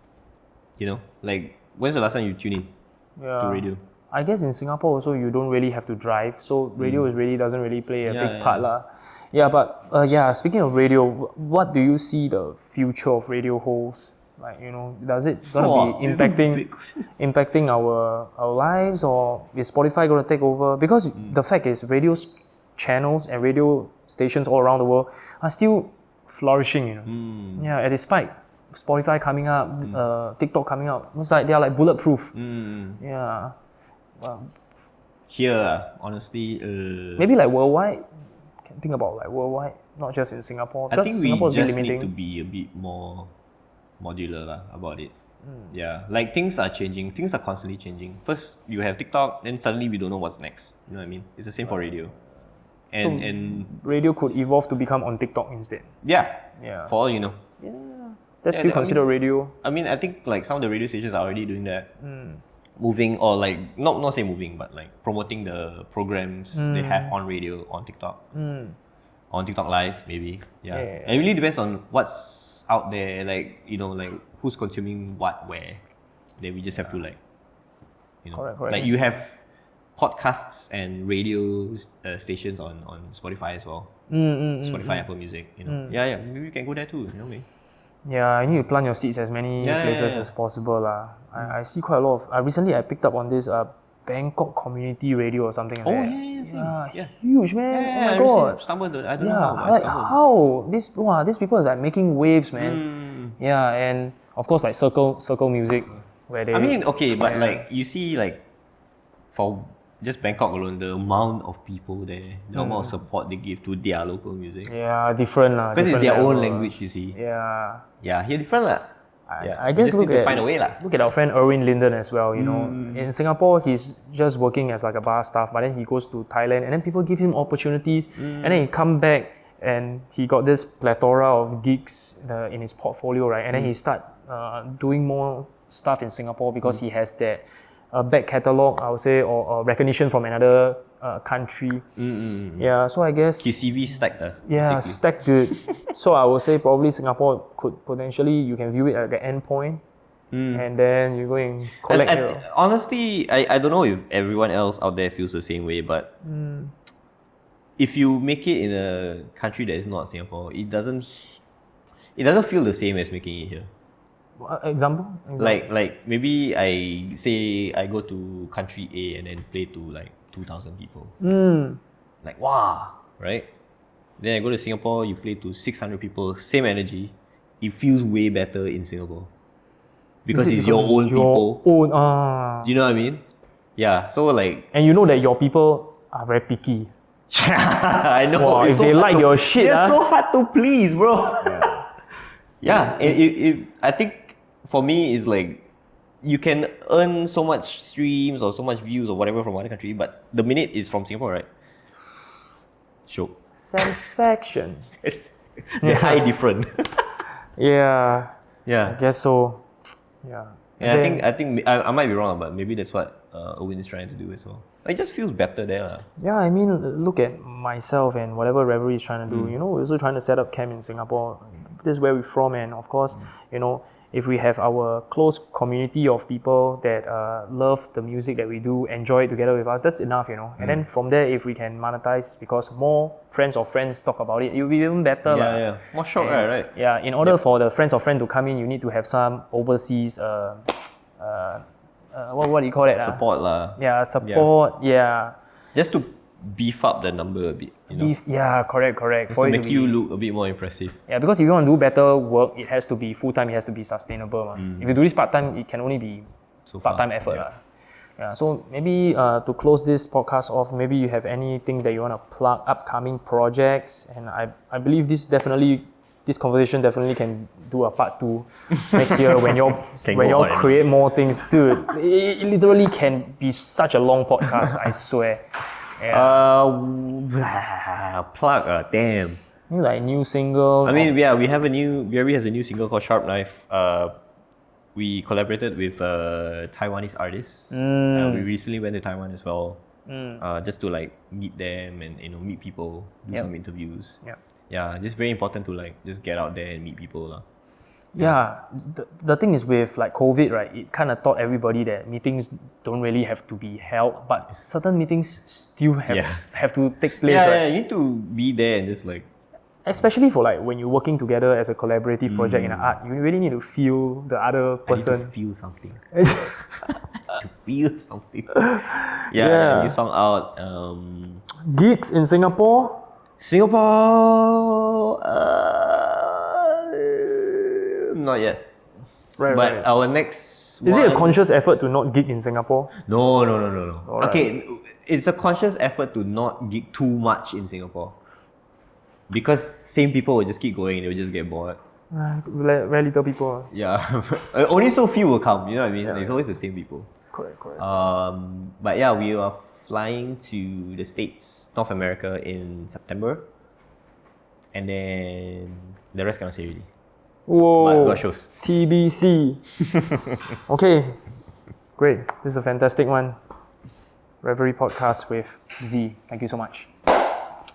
Speaker 1: you know, like when's the last time you tune in to radio?
Speaker 2: I guess in Singapore also you don't really have to drive, so radio doesn't really play a big part lah. Yeah, but speaking of radio, what do you see the future of radio holds? Like, you know, does it gonna be impacting our lives, or is Spotify gonna take over? Because the fact is, radio channels and radio stations all around the world are still flourishing, you know. Yeah, and despite Spotify coming up, TikTok coming up, it's like they are like bulletproof. Yeah.
Speaker 1: Here, honestly,
Speaker 2: maybe like worldwide. Can think about like worldwide, not just in Singapore.
Speaker 1: I think we just need to be a bit more modular about it. Yeah, like things are changing. Things are constantly changing. First, you have TikTok, then suddenly we don't know what's next. You know what I mean? It's the same for radio. And
Speaker 2: radio could evolve to become on TikTok instead.
Speaker 1: Yeah. For all you know.
Speaker 2: Yeah. That's still considered radio.
Speaker 1: I mean, I think like some of the radio stations are already doing that. Moving, or like not say moving, but like promoting the programs they have on radio on TikTok, on TikTok Live maybe. Yeah. It really depends on what's out there, like, you know, like who's consuming what where. Then we just have to like, you know,
Speaker 2: correct.
Speaker 1: like you have podcasts and radio stations on Spotify as well. Spotify, Apple Music, you know. Yeah, maybe we can go there too, you know me.
Speaker 2: Yeah, you need to plant your seeds as many places as possible lah. I see quite a lot of. Recently, I picked up on this Bangkok Community Radio or something like that. Yeah, huge, man. Oh my god.
Speaker 1: Stumbled, I don't know how.
Speaker 2: Like how these people is like making waves, man. Yeah, and of course like circle music where they.
Speaker 1: I mean, okay, but like you see, like for just Bangkok alone, the amount of people there, the amount of support they give to their local music.
Speaker 2: Yeah, different lah.
Speaker 1: Because it's their own language, you see.
Speaker 2: Yeah.
Speaker 1: Yeah, here different lah.
Speaker 2: I guess
Speaker 1: look at find a way lah.
Speaker 2: Look at our friend Erwin Linden as well. You know, in Singapore he's just working as like a bar staff, but then he goes to Thailand, and then people give him opportunities, and then he come back and he got this plethora of gigs in his portfolio, right? And then he start doing more stuff in Singapore because he has that back catalogue, I would say, or recognition from another country. Yeah, so I guess
Speaker 1: his CV stacked.
Speaker 2: Yeah, stacked, dude. So I would say probably Singapore could potentially, you can view it at the end point, and then you go and collect.
Speaker 1: Honestly, I don't know if everyone else out there feels the same way, but if you make it in a country that is not Singapore, it doesn't feel the same as making it here.
Speaker 2: Example?
Speaker 1: Like maybe I say I go to country A and then play to like 2,000 people. Like wow, right? Then I go to Singapore, you play to 600 people, same energy. It feels way better in Singapore because it's your own people. Do you know what I mean? Yeah. So like,
Speaker 2: and you know that your people are very picky.
Speaker 1: I know.
Speaker 2: Wow, if they like your shit,
Speaker 1: it's so hard to please, bro. Yeah. I think. For me, it's like you can earn so much streams or so much views or whatever from other country, but the minute is from Singapore, right? Sure.
Speaker 2: Satisfaction.
Speaker 1: They're high different.
Speaker 2: Yeah. I guess so. Yeah.
Speaker 1: Yeah, I think I might be wrong, but maybe that's what Owen is trying to do as well. It just feels better there.
Speaker 2: Yeah, I mean, look at myself and whatever Revelry is trying to do. You know, we're also trying to set up camp in Singapore. This is where we're from, and of course, you know, if we have our close community of people that love the music that we do, enjoy it together with us, that's enough, you know. And then from there, if we can monetize, because more friends of friends talk about it, it'll be even better.
Speaker 1: Yeah. More short, right?
Speaker 2: Yeah, in order for the friends of friends to come in, you need to have some overseas, what do you call it?
Speaker 1: Support lah.
Speaker 2: Yeah, support, yeah.
Speaker 1: Just to beef up the number a bit, you know.
Speaker 2: Yeah, correct.
Speaker 1: Just to make you look a bit more impressive.
Speaker 2: Yeah, because if you want to do better work, it has to be full-time, it has to be sustainable. If you do this part-time, it can only be part-time effort. Yeah, so maybe to close this podcast off, maybe you have anything that you want to plug, upcoming projects, and I believe this conversation definitely can do a part 2 next year when you all create more things. Dude, it literally can be such a long podcast, I swear. Yeah.
Speaker 1: Plug, damn.
Speaker 2: Like new single.
Speaker 1: I mean, yeah, BRB has a new single called Sharp Knife. We collaborated with Taiwanese artists. We recently went to Taiwan as well, just to like meet them and meet people, do some interviews. Yeah, just very important to like just get out there and meet people.
Speaker 2: Yeah, the thing is with like COVID, right, it kind of taught everybody that meetings don't really have to be held, but certain meetings still have to take place, right?
Speaker 1: Yeah, you need to be there and just like...
Speaker 2: Especially for like when you're working together as a collaborative project in art, you really need to feel the other person.
Speaker 1: I need to feel something. To feel something. Yeah, new song out.
Speaker 2: Gigs in Singapore?
Speaker 1: Not yet.
Speaker 2: Right.
Speaker 1: Our next
Speaker 2: Is it a conscious effort to not gig in Singapore?
Speaker 1: No.
Speaker 2: Right.
Speaker 1: Okay, it's a conscious effort to not gig too much in Singapore. Because same people will just keep going, they will just get bored.
Speaker 2: Very little people.
Speaker 1: Yeah. Only so few will come, you know what I mean? It's always the same people.
Speaker 2: Correct.
Speaker 1: But yeah, we are flying to the States, North America in September. And then the rest cannot say really.
Speaker 2: Whoa.
Speaker 1: But got shows.
Speaker 2: TBC. Okay. Great. This is a fantastic one. Revelry podcast with Z. Thank you so much.